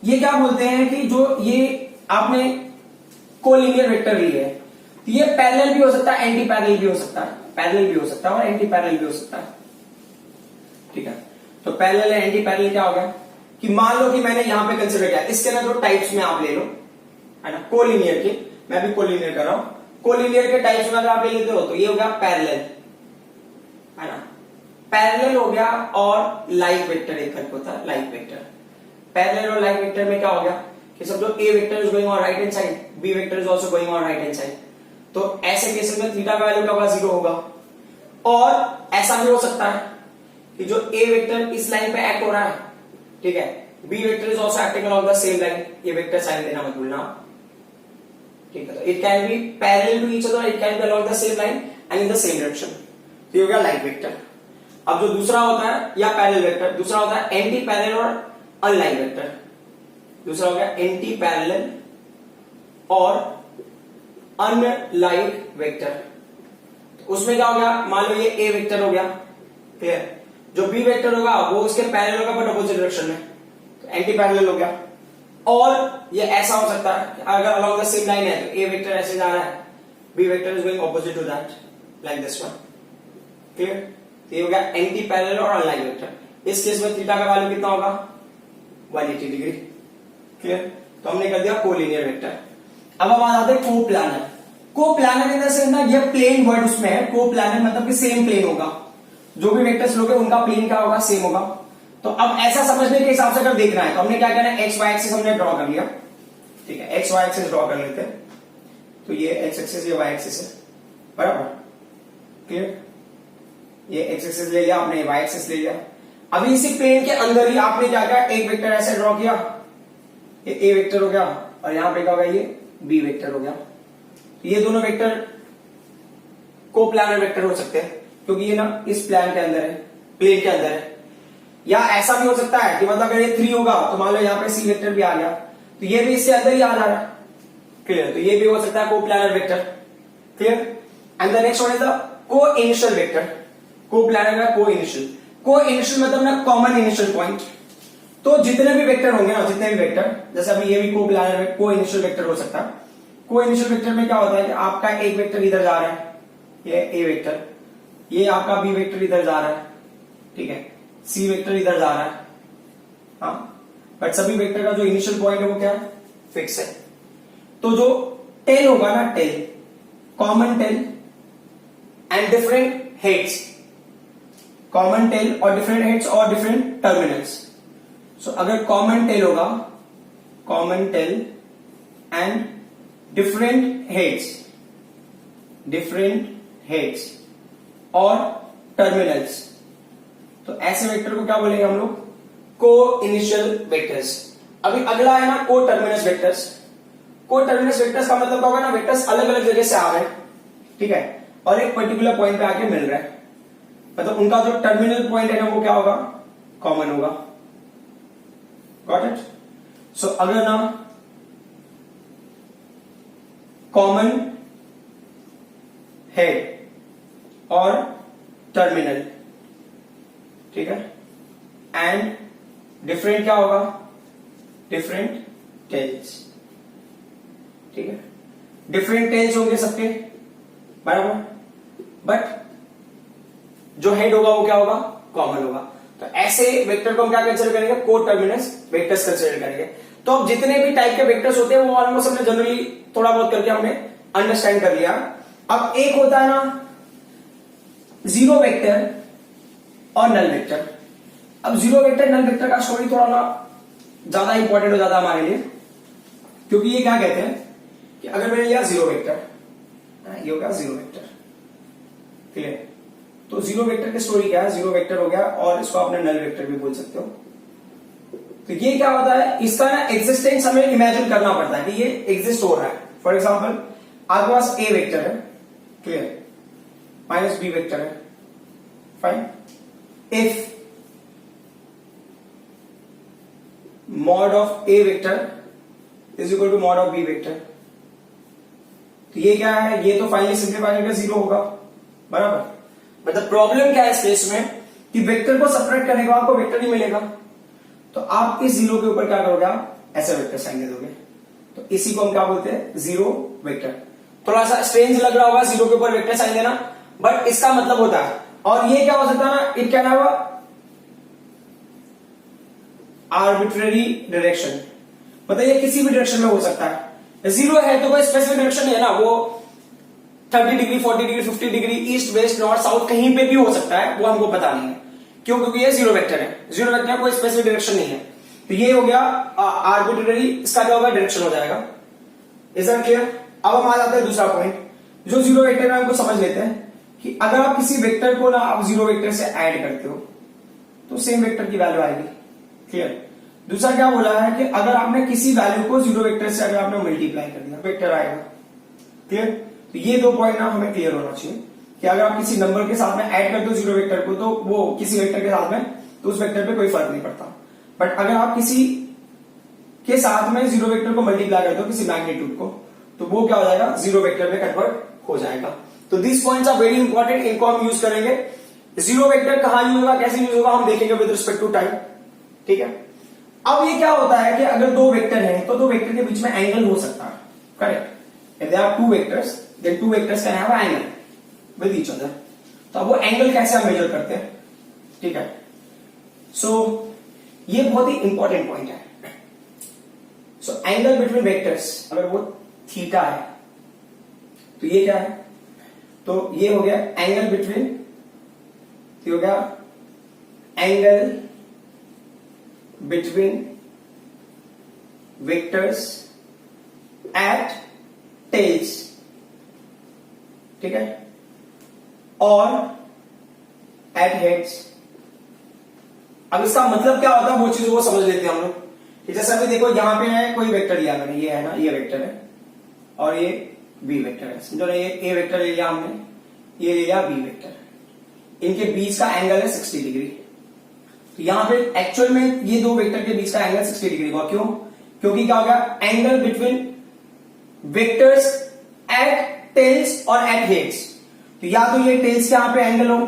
ये क्या बोलते हैं कि जो ये आपने कोलिनियर वेक्टर ली है, तो ये पैरेलल भी हो सकता है, एंटी पैरेलल भी हो सकता है, पैरेलल भी हो सकता है और एंटी पैरेलल भी हो सकता है, ठीक है। तो पैरेलल है, एंटी पैरेलल क्या हो गया कि मान लो कि मैंने यहां पे कंसिडर किया, इसके ना जो टाइप्स में आप ले लो, है ना, कोलिनियर के, मैं भी कोलिनियर कर रहा हूं, कोलिनियर के टाइप्स में अगर आप ले लेते हो तो ये हो गया पैरेलल, है ना, पैरेलल हो गया, और लाइक वेक्टर एक करके होता है, लाइक वेक्टर। पैरेलल और लाइक वेक्टर में क्या हो गया कि समझो A vector is going on right hand side, B vector is also going on right hand side, तो ऐसे केसेस में थीटा का वैल्यू क्या होगा, 0 होगा। और ऐसा भी हो सकता है कि जो ए वेक्टर इस लाइन पे एक्ट हो रहा है, ठीक है, B vector is also acting along the same line, ये वेक्टर साइन देना मत भूलना, ठीक है। तो it can be parallel to each other, it can be along the same line and in the same direction, तो ये हो गया लाइक वेक्टर। अब जो दूसरा होता है या पैरेलल वेक्टर, दूसरा होता है एंटी पैरेलल और अनलाइक वेक्टर, दूसरा हो गया एंटी पैरेलल और अनलाइक वेक्टर। उसमें क्या हो गया, मान लो ये ए वेक्टर हो गया, क्लियर, जो बी वेक्टर होगा वो उसके पैरेलल होगा बट अपोजिट डायरेक्शन में, तो एंटी पैरेलल हो गया। और ये ऐसा हो सकता है कि अगर अलोंग द सेम लाइन है तो ए वेक्टर ऐसे जा रहा है, B vector is going opposite to that, like this one, clear. ये हो गया एंटी पैरेलल और अनलाइक वेक्टर। इस केस में थीटा का वैल्यू कितना होगा, 180 डिग्री, क्लियर। तो हमने कर दिया कोलिनियर वेक्टर। अब हम आ जाते हैं को प्लानर। को प्लानर इन द सेंस ना, ये प्लेन वर्ड उसमें है, को प्लानर मतलब कि सेम प्लेन होगा, जो भी वेक्टर्स लोगे उनका प्लेन क्या होगा, सेम होगा। तो अब ऐसा समझने के हिसाब से अगर देखना है तो हमने क्या करना है, एक्स वाई एक्सिस हमने ड्रॉ कर लिया, ठीक है, एक्स वाई एक्सिस ड्रॉ कर लेते हैं, तो ये एक्स एक्सिस, ये वाई एक्सिस है, बराबर, क्लियर। ये एक्स एक्सिस ले लिया आपने, वाई एक्सिस ले लिया। अभी इसी प्लेन के अंदर ही आपने क्या किया, एक वेक्टर ऐसे ड्रॉ किया, ये ए वेक्टर हो गया और यहां पे क्या होगा, ये बी वेक्टर हो गया। ये दोनों वेक्टर को प्लानर वेक्टर हो सकते हैं क्योंकि ये ना इस प्लान के अंदर है, प्लेन के अंदर है। या ऐसा भी हो सकता है कि मतलब अगर ये 3 होगा तो मान लो यहाँ पे सी वेक्टर भी आ गया, तो ये भी इससे अंदर ही आ रहा है, क्लियर। तो ये भी हो सकता है coplanar vector, clear. And the next one is the coinitial vector. Coplanar का को इनिशियल, को इनिशियल मतलब ना कॉमन इनिशियल पॉइंट। तो जितने भी वेक्टर होंगे ना, जितने भी वेक्टर, जैसे अभी ये भी को प्लानर को इनिशियल वेक्टर हो सकता है। को इनिशियल वेक्टर में क्या होता है कि आपका एक वेक्टर इधर जा रहा है, ये ए वेक्टर, ये आपका बी वेक्टर इधर जा रहा है, ठीक है, सी वेक्टर इधर जा रहा है, हाँ, बट सभी वेक्टर का जो इनिशियल पॉइंट है वो क्या है, फिक्स है। तो जो टेल होगा ना, tail, common tail and different heads, common tail और डिफरेंट हेड्स और डिफरेंट टर्मिनल्स। सो अगर कॉमन टेल होगा, common tail and different heads और टर्मिनल्स, तो ऐसे वेक्टर को क्या बोलेंगे हम लोग, को इनिशियल वेक्टर्स। अभी अगला है ना को टर्मिनस वेक्टर्स। को टर्मिनस वेक्टर्स का मतलब क्या होगा ना, वेक्टर्स अलग अलग जगह से आ रहे हैं, ठीक है, और एक पर्टिकुलर पॉइंट पे आके मिल रहा है, मतलब उनका जो टर्मिनल पॉइंट है ना वो क्या होगा, कॉमन होगा। Got it. सो अगर ना कॉमन हेड और टर्मिनल, ठीक है, एंड डिफरेंट क्या होगा, डिफरेंट टेल्स, ठीक है, डिफरेंट टेल्स होंगे सबके, बराबर, बट जो हेड होगा वो क्या होगा, कॉमन होगा। तो ऐसे वेक्टर को हम क्या कंसिडर करेंगे, को टर्मिनस वेक्टर्स कंसिडर करेंगे। तो अब जितने भी टाइप के वेक्टर्स होते हैं वो ऑलमोस्ट हमने जनरली थोड़ा बहुत करके हमने अंडरस्टैंड कर लिया। अब एक होता है ना जीरो वेक्टर और नल वेक्टर। अब जीरो वेक्टर नल वेक्टर का स्टोरी थोड़ा ना ज्यादा इंपॉर्टेंट हो जाता है हमारे लिए, क्योंकि ये क्या कहते हैं कि अगर मैंने लिया जीरो वेक्टर, ये होगा जीरो वेक्टर, क्लियर। तो जीरो वेक्टर की स्टोरी क्या है, जीरो वेक्टर हो गया और इसको आपने नल वेक्टर भी बोल सकते हो। तो ये क्या होता है, इसका ना एग्जिस्टेंस हमें इमेजिन करना पड़ता है कि ये एग्जिस्ट हो रहा है। फॉर एग्जांपल आपके पास ए वेक्टर है, क्लियर, माइनस बी वेक्टर है, fine. If mod of A vector is equal to mod of B vector, तो ये क्या है, ये तो फाइनली सिंप्लीफाई करके जीरो होगा, बराबर। मतलब प्रॉब्लम क्या है इस केस में कि वेक्टर को सेपरेट करने के बाद आपको वेक्टर नहीं मिलेगा, तो आप इस जीरो के ऊपर क्या करोगे, आप ऐसे वेक्टर साइन दे दोगे। तो इसी को हम क्या बोलते हैं, जीरो वेक्टर। थोड़ा सा स्ट्रेंज लग रहा होगा जीरो के ऊपर वेक्टर साइन देना, बट इसका मतलब होता है। और ये क्या हो सकता है ना, इट क्या हुआ, आर्बिट्रेरी डायरेक्शन, मतलब ये किसी भी डायरेक्शन में हो सकता है। जीरो है तो कोई स्पेसिफिक डायरेक्शन नहीं है ना, वो 30 degree 40 degree 50 degree east west north south कहीं पे भी हो सकता है, वो हमको पता नहीं है, क्यों, क्योंकि ये जीरो वेक्टर है। जीरो वेक्टर में कोई स्पेसिफिक डायरेक्शन नहीं है। तो ये हो गया आर्बिट्रेरी, इसका क्या होगा, डायरेक्शन हो जाएगा। Is that clear. अब हम आ जाते हैं दूसरा पॉइंट, जो जीरो वेक्टर है हमको समझ लेते हैं कि अगर आप किसी वेक्टर को ना आप जीरो वेक्टर से ऐड करते हो तो सेम वेक्टर की वैल्यू आएगी, क्लियर। दूसरा क्या बोला है कि अगर आपने किसी वैल्यू को जीरो वेक्टर से अगर आपने मल्टीप्लाई कर दिया, वेक्टर आएगा, क्लियर। तो ये दो पॉइंट ना हमें क्लियर होना चाहिए कि अगर आप किसी नंबर के साथ में ऐड करते हो जीरो वेक्टर को, तो वो किसी वेक्टर के साथ में, तो उस वेक्टर पे कोई फर्क नहीं पड़ता। बट अगर आप किसी के साथ में जीरो वेक्टर को मल्टीप्लाई करते हो, किसी मैग्नीट्यूड को, तो वो क्या हो जाएगा, जीरो वेक्टर में कन्वर्ट हो जाएगा। तो this points are very important, इनको हम यूज करेंगे। जीरो वेक्टर कहां यूज होगा, कैसे यूज होगा, हम देखेंगे विद रिस्पेक्ट टू टाइम, ठीक है। अब ये क्या होता है कि अगर दो वेक्टर है तो दो वेक्टर के बीच में एंगल हो सकता है, correct. If there are two vectors then two vectors can have angle with each other. तो अब वो एंगल कैसे हम मेजर करते हैं, ठीक है। सो ये बहुत ही इंपॉर्टेंट पॉइंट है। सो एंगल बिटवीन वेक्टर्स अगर वो थीटा है तो ये क्या है, तो ये हो गया एंगल बिटवीन, ये हो गया angle between vectors at tails, ठीक है, और एट हेड्स। अब इसका मतलब क्या होता है वो चीज वो समझ लेते हैं हम लोग। जैसे अभी देखो यहां पे है कोई वेक्टर लिया मैंने, ये है ना, ये वेक्टर है और ये बी वेक्टर है, समझो ना। ये ए वेक्टर ले लिया हमने, ये ले लिया बी वेक्टर, इनके बीच का एंगल है 60 डिग्री। तो यहां पे एक्चुअल में ये दो वेक्टर के बीच का एंगल 60 डिग्री हुआ, क्यों, क्योंकि क्या हो गया, angle between vectors at tails और एट हेड्स। तो या तो ये टेल्स के यहां पे एंगल हो,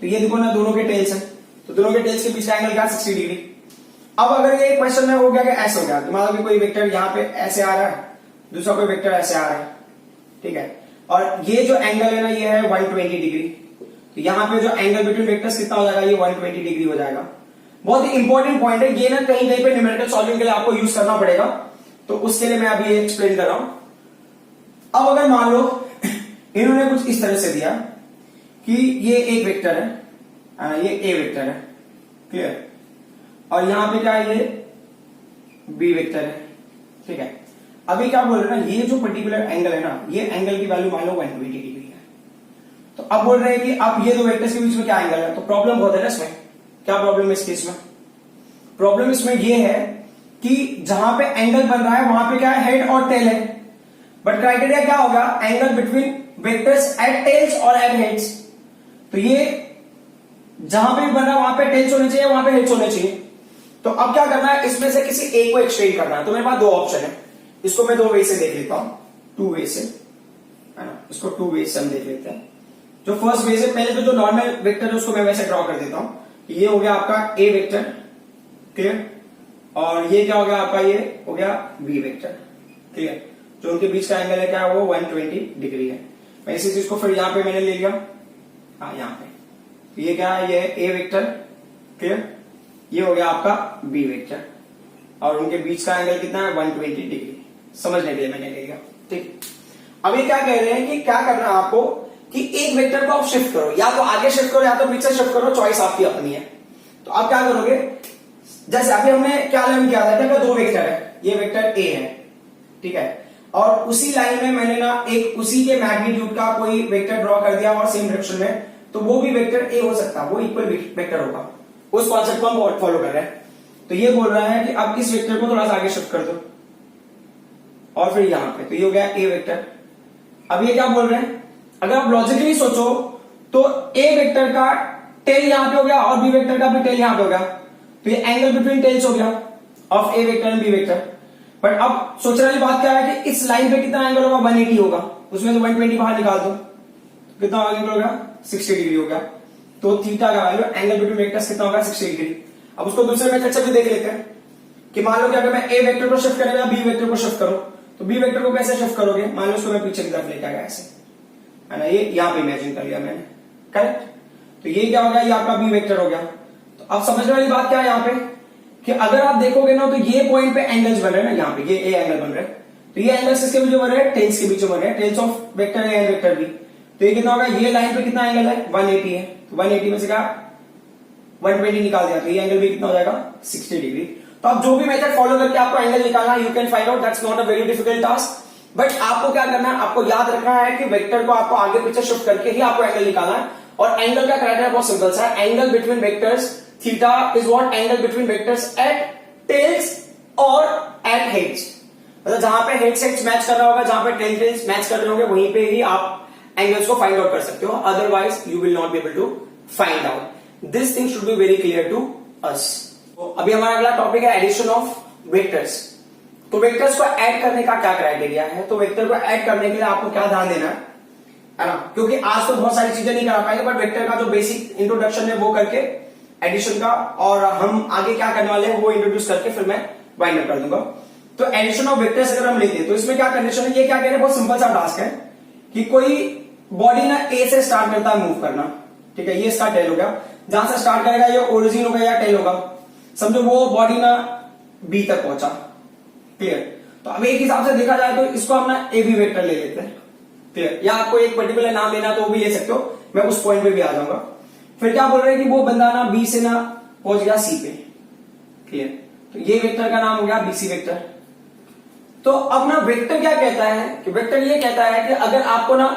तो ये देखो ना दोनों के टेल्स है, तो दोनों के टेल्स के बीच का एंगल क्या, 60 डिग्री। अब अगर ये क्वेश्चन में हो गया कि ऐसे हो गया, तो मान लो कोई वेक्टर यहां पे ऐसे आ रहा है, दूसरा कोई वेक्टर ऐसे आ रहा है, ठीक है, और ये जो एंगल है ना ये है 120 डिग्री। तो यहां पे जो एंगल बिटवीन वेक्टर्स कितना हो जाएगा, ये 120 डिग्री हो जाएगा। बहुत ही इंपॉर्टेंट पॉइंट है ये ना, कहीं कहीं पे न्यूमेरिकल सॉल्विंग के लिए आपको यूज करना पड़ेगा, तो उसके लिए मैं अभी ये एक्सप्लेन कर रहा हूं। अब अगर मान लो इन्होंने कुछ इस तरह से दिया कि ये एक वेक्टर है, ये ए वेक्टर है, क्लियर, और यहां पे क्या है, ये बी वेक्टर है, ठीक है। अभी क्या बोल रहे हैं ना, ये जो पर्टिकुलर एंगल है ना, ये एंगल की वैल्यू मान लो 120 डिग्री है। तो अब बोल रहे हैं कि अब ये दो वेक्टर्स के बीच में क्या एंगल है, तो प्रॉब्लम बहुत है ना इसमें। क्या प्रॉब्लम है इस केस में, प्रॉब्लम इसमें ये है कि जहां पे एंगल बन रहा है वहां पे क्या है, हेड और टेल है, बट क्राइटेरिया क्या होगा, angle between vectors at tails और एट हेड्स। तो ये जहां पे भी बन रहा है वहां पे टेल्स होने चाहिए, वहां पे हेड्स होने चाहिए। तो अब क्या करना है, इसमें से किसी एक को एक्सटेंड करना है। तो मेरे पास दो ऑप्शन है, इसको मैं दो वे से देख लेता हूं, टू वे से, है ना, इसको टू वे से हम देख लेते हैं। जो फर्स्ट बेस है, पहले तो जो नॉर्मल वेक्टर है उसको मैं वैसे ड्रॉ कर देता हूं। ये हो गया आपका ए वेक्टर, क्लियर, और ये क्या हो गया आपका, ये हो गया बी वेक्टर, क्लियर। जो उनके बीच का एंगल है क्या, वो 120 डिग्री है। मैं इसी चीज को फिर यहां पे मैंने ले लिया, हाँ यहाँ पे, तो ये क्या है, ये ए वेक्टर, क्लियर, ये हो गया आपका बी वेक्टर, और उनके बीच का एंगल कितना है, 120 डिग्री, समझने के लिए मैंने ले लिया, ठीक। अब ये क्या कह रहे हैं कि क्या करना है आपको, कि एक वेक्टर को आप शिफ्ट करो, या तो आगे शिफ्ट करो या तो पीछे शिफ्ट करो, चॉइस आपकी अपनी है। तो आप क्या करोगे, जैसे अभी हमने क्या लर्न किया था, क्या दो वेक्टर है, ये वेक्टर ए है, ठीक है, और उसी लाइन में मैंने ना एक उसी के मैग्नीट्यूड का कोई वेक्टर ड्रॉ कर दिया और सेम डायरेक्शन में, तो वो भी वेक्टर ए हो सकता है, वो इक्वल वेक्टर होगा। उस कॉन्सेप्ट को हम फॉलो कर रहे हैं। तो ये बोल रहा है कि अब इस वेक्टर को थोड़ा सा आगे शिफ्ट कर दो, और फिर यहां पे, तो ये हो गया ए वेक्टर। अब ये क्या बोल रहे हैं, अगर आप लॉजिकली सोचो तो ए वेक्टर का टेल यहां पे हो गया और बी वेक्टर का भी टेल यहां पे हो गया, तो ये एंगल बिटवीन टेल्स हो गया of A vector and B vector. But अब सोचने वाली बात क्या है कि इस लाइन पे कितना एंगल होगा, 180 होगा, उसमें से 120 बाहर निकाल दो, कितना एंगल होगा, 60 डिग्री हो गया। तो थीटा का वैल्यू, एंगल बिटवीन वेक्टर्स कितना होगा, 60 डिग्री। अब उसको दूसरे मेथड से भी देख लेते हैं कि मान लो कि अगर मैं ए वेक्टर को शिफ्ट करेगा, बी वेक्टर को शिफ्ट करो, तो बी वेक्टर को कैसे शिफ्ट करोगे, मान लो उसको मैं पीछे की तरफ लेके आया ऐसे, है ना, ये यहां पे इमेजिन कर लिया मैंने, करेक्ट। तो ये क्या हो गया, ये आपका बी वेक्टर हो गया। तो अब समझने वाली बात क्या है यहाँ पे, कि अगर आप देखोगे ना तो ये पॉइंट पे एंगल्स बन रहे हैं ना, यहाँ पे ये ए एंगल बन रहे हैं, तो ये एंगल्स किसके बीच में बन रहे हैं, टेल्स के बीच में बन रहे हैं, tails of vector A and vector B. तो ये कितना होगा, ये लाइन पे कितना एंगल है, 180 है, तो 180 में से क्या 120 निकाल दिया, तो ये एंगल भी कितना हो जाएगा, 60 डिग्री। तो आप जो भी मेथड फॉलो करके आपको एंगल निकालना, you can find out, that's not a very difficult task. But आपको क्या करना है, आपको याद रखना है कि वेक्टर को आपको आगे पीछे शिफ्ट करके ही आपको एंगल निकालना है। और एंगल का क्राइटेरिया बहुत सिंपल सा है, angle between vectors, theta is what, angle between vectors at tails और एट हेड्स। मतलब जहां पे हेड सेट्स मैच कर रहा होगा, जहां पे टेल टेल्स मैच कर रहे होंगे, वहीं पे ही आप एंगल्स को फाइंड आउट कर सकते हो, otherwise you will not be able to find out. This thing should be very clear to us. अभी हमारा अगला टॉपिक है एडिशन ऑफ वेक्टर्स। तो वेक्टर्स को ऐड करने का क्या क्राइटेरिया है, तो वेक्टर को ऐड करने के लिए आपको क्या ध्यान देना है ना, क्योंकि आज तो बहुत सारी चीजें नहीं करा पाएंगे, बट वेक्टर का जो बेसिक इंट्रोडक्शन है वो करके एडिशन का, और हम आगे क्या करने वाले हैं वो इंट्रोड्यूस करके फिर मैं वाइंड अप कर दूंगा। तो एडिशन ऑफ वेक्टर्स अगर हम लेते हैं तो इसमें क्या कंडीशन है, ये क्या कह रहे हैं, बहुत सिंपल सा टास्क है कि कोई बॉडी ना ए से स्टार्ट करता है मूव करना, ठीक है, ये इसका टेल हो गया, जहां से स्टार्ट करेगा ये ओरिजिन होगा या टेल होगा। समझो वो बॉडी ना बी तक पहुंचा, क्लियर। तो अब एक हिसाब से देखा जाए तो इसको हम ना ए बी वेक्टर ले लेते हैं, क्लियर, या आपको एक पर्टिकुलर नाम लेना तो वो भी ले सकते हो, मैं उस पॉइंट पे भी आ जाऊंगा। फिर क्या बोल रहे हैं कि वो बंदा ना बी से ना पहुंच गया सी पे, क्लियर, तो ये वेक्टर का नाम हो गया बीसी वेक्टर। तो अब ना वेक्टर क्या कहता है, कि वेक्टर ये कहता है कि अगर आपको ना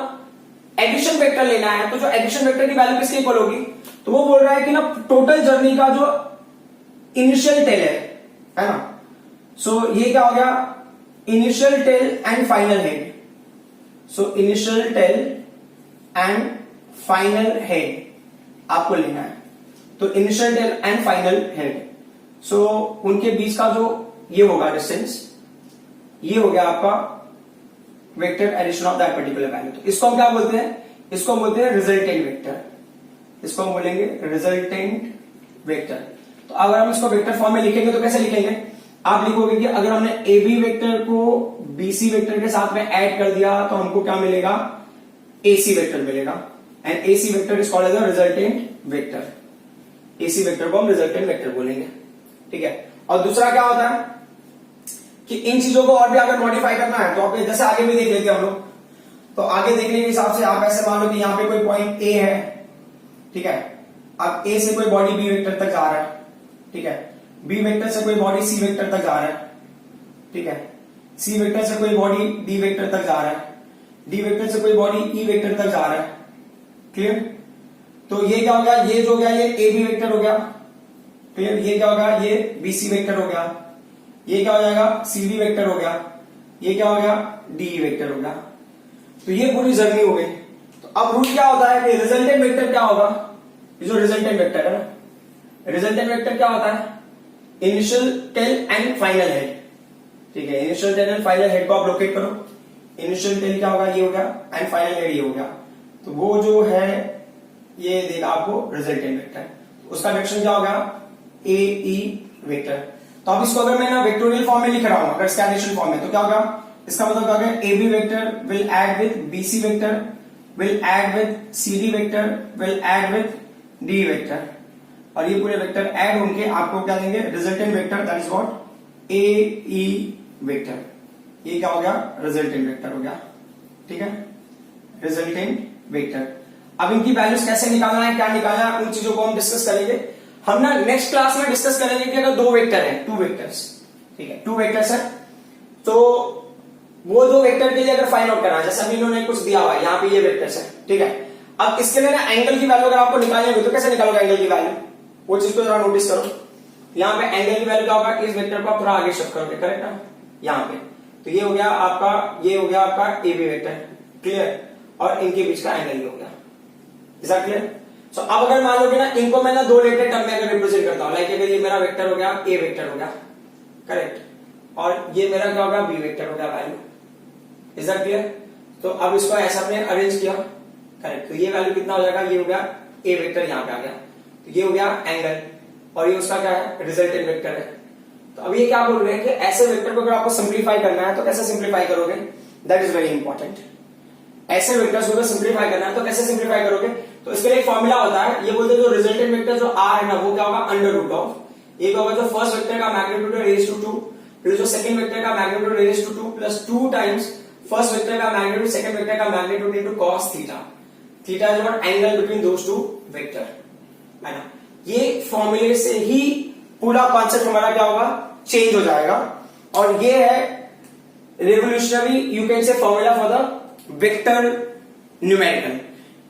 एडिशन वेक्टर लेना है, तो जो एडिशन वेक्टर की वैल्यू किसके इक्वल होगी, तो वो बोल रहा है कि ना टोटल जर्नी का जो इनिशियल टेल है ना, सो ये क्या हो गया, initial tail and final head. So initial tail and final head आपको लेना है, तो initial tail and final head, so उनके बीच का जो ये होगा डिस्टेंस, ये हो गया आपका vector addition of that particular value. तो इसको हम क्या बोलते हैं, इसको हम बोलते हैं रिजल्टेंट वेक्टर, इसको हम बोलेंगे रिजल्टेंट वेक्टर। तो अगर हम इसको वेक्टर फॉर्म में लिखेंगे तो कैसे लिखेंगे, आप लिखोगे कि अगर हमने ए बी वेक्टर को बीसी वेक्टर के साथ में ऐड कर दिया तो हमको क्या मिलेगा, एसी वेक्टर मिलेगा, and AC vector is called as a resultant vector. AC vector को हम रिजल्टेंट वेक्टर बोलेंगे, ठीक है। और दूसरा क्या होता है कि इन चीजों को और भी अगर मॉडिफाई करना है तो आप जैसे आगे भी देख लेते हैं हम लोग, तो आगे देखने के हिसाब से आप ऐसे मान लो कि यहां पे कोई पॉइंट ए है, ठीक है, अब ए से कोई बॉडी बी वेक्टर तक जा रहा है, ठीक है, बी वेक्टर से कोई बॉडी सी वेक्टर तक जा रहा है, ठीक है, सी वेक्टर से कोई बॉडी डी वेक्टर तक जा रहा है, डी वेक्टर से कोई बॉडी ई वेक्टर तक जा रहा है, क्लियर। तो ये क्या हो गया, ये जो हो गया ये ए बी वेक्टर हो गया, क्लियर, ये क्या होगा, ये बी सी वेक्टर हो गया, ये क्या हो जाएगा, सी डी वेक्टर हो गया, ये क्या हो गया, डी वेक्टर हो गया। तो ये पूरी जर्नी हो गई। तो अब रूल क्या होता है कि रिजल्टेंट वेक्टर क्या होगा, ये जो रिजल्टेंट वेक्टर है ना, रिजल्टेंट वेक्टर क्या होता है, initial tail and final head, ठीक है, initial tail and final head को आप लोकेट करो। इनिशियल टेल क्या होगा, ये हो गया, एंड फाइनल हेड ये हो गया। तो वो जो है ये देगा आपको रिजल्टेंट वेक्टर, उसका डायरेक्शन क्या होगा ए ई वेक्टर। तो अब इसको अगर मैं ना वेक्टोरियल फॉर्म में लिख रहा हूं, अगर स्कैनिशन फॉर्म में, तो क्या होगा, इसका मतलब क्या होगा, A B vector will add with B C vector will add with C D vector will add with D vector, और ये पूरे वेक्टर ऐड होंगे आपको क्या देंगे, resultant vector, that is what A E vector. ये क्या हो गया, रिजल्टेंट वेक्टर हो गया, ठीक है, रिजल्टेंट वेक्टर। अब इनकी वैल्यूज कैसे निकालना है, क्या निकालना है, उन चीजों को हम डिस्कस करेंगे। हम ना नेक्स्ट क्लास में डिस्कस करेंगे कि अगर दो वेक्टर है, टू वेक्टर्स, ठीक है, टू वेक्टर्स है, तो वो दो वेक्टर के लिए अगर फाइंड आउट करना है, जैसे अभी इन्होंने कुछ दिया हुआ है, यहाँ पे ये वेक्टर्स है, ठीक है। अब इसके लिए ना एंगल की वैल्यू अगर आपको निकालनी होगी तो कैसे निकालोगे एंगल की वैल्यू, वो चीज को जरा नोटिस करो। यहाँ पे एंगल की वैल्यू क्या होगा, इस वेक्टर को आप थोड़ा आगे शिफ्ट करोगे, करेक्ट ना, यहाँ पे, तो ये हो गया आपका, ये हो गया आपका ए बी वेक्टर, क्लियर, और इनके बीच का एंगल हो गया, इज दैट क्लियर। सो अब अगर मान लो कि ना इनको मैं ना दो रिलेटेड टर्म में अगर रिप्रेजेंट करता हूं, लाइक अगर ये मेरा वेक्टर हो गया, ए वेक्टर हो गया, करेक्ट, और ये मेरा क्या होगा, बी वेक्टर हो गया वैल्यू, इज दैट क्लियर। तो अब इसको ऐसा हमने अरेंज किया, करेक्ट, तो ये वैल्यू कितना हो जाएगा, ये हो गया ए वेक्टर, यहां पे आ गया, तो ये हो गया एंगल, और ये उसका क्या है, रिजल्टेंट वेक्टर है। तो अब ये क्या बोल रहे हैं कि ऐसे वेक्टर को अगर आपको सिंप्लीफाई करना है तो कैसे सिंप्लीफाई करोगे, दैट इज वेरी इंपॉर्टेंट। ऐसे वेक्टर्स को सिंप्लीफाई करना है तो कैसे सिंप्लीफाई करोगे, तो इसके लिए एक फॉर्मूला होता है, ये बोलते हैं जो रिजल्टेंट वेक्टर जो आर है ना, वो क्या होगा, अंडर रूट ऑफ, एक होगा जो फर्स्ट वेक्टर का मैग्नीट्यूड है रेज टू 2, फिर जो सेकंड वेक्टर का magnitude raise to 2 plus 2 times first vector का मैग्नीट्यूड सेकंड वेक्टर का magnitude into cos theta, theta is what angle between those two vector, है ना। ये फॉर्मूले से ही पूरा कॉन्सेप्ट हमारा क्या होगा, चेंज हो जाएगा, और ये है revolutionary you can say formula for the vector numerical.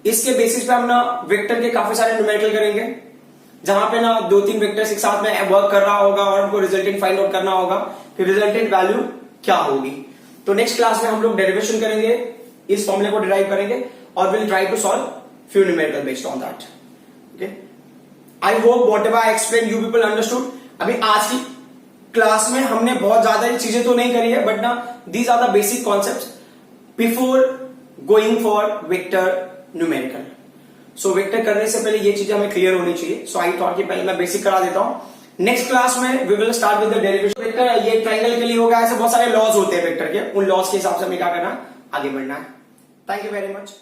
इसके बेसिस पे हम ना वेक्टर के काफी सारे न्यूमेरिकल करेंगे, जहां पे ना दो तीन वेक्टर्स एक साथ में वर्क कर रहा होगा और हमको रिजल्टेंट फाइंड आउट करना होगा कि रिजल्टेंट वैल्यू क्या होगी। तो नेक्स्ट क्लास में हम लोग डेरिवेशन करेंगे, इस फॉर्मूले को डिराइव करेंगे, और will try to solve few numerical based on that. Okay, I hope whatever I explain you people understood. अभी आज की क्लास में हमने बहुत ज्यादा चीजें तो नहीं करी है, बट ना these are the basic concepts before going for vector numerical. So vector करने से पहले ये चीजें हमें क्लियर होनी चाहिए। सो आई थॉट कि पहले मैं बेसिक करा देता हूं। नेक्स्ट क्लास में we will start with the derivation. Vector ये ट्रायंगल के लिए होगा, ऐसे बहुत सारे लॉज होते हैं वेक्टर के, उन लॉज के हिसाब से हमें क्या करना, आगे बढ़ना है। Thank you very much.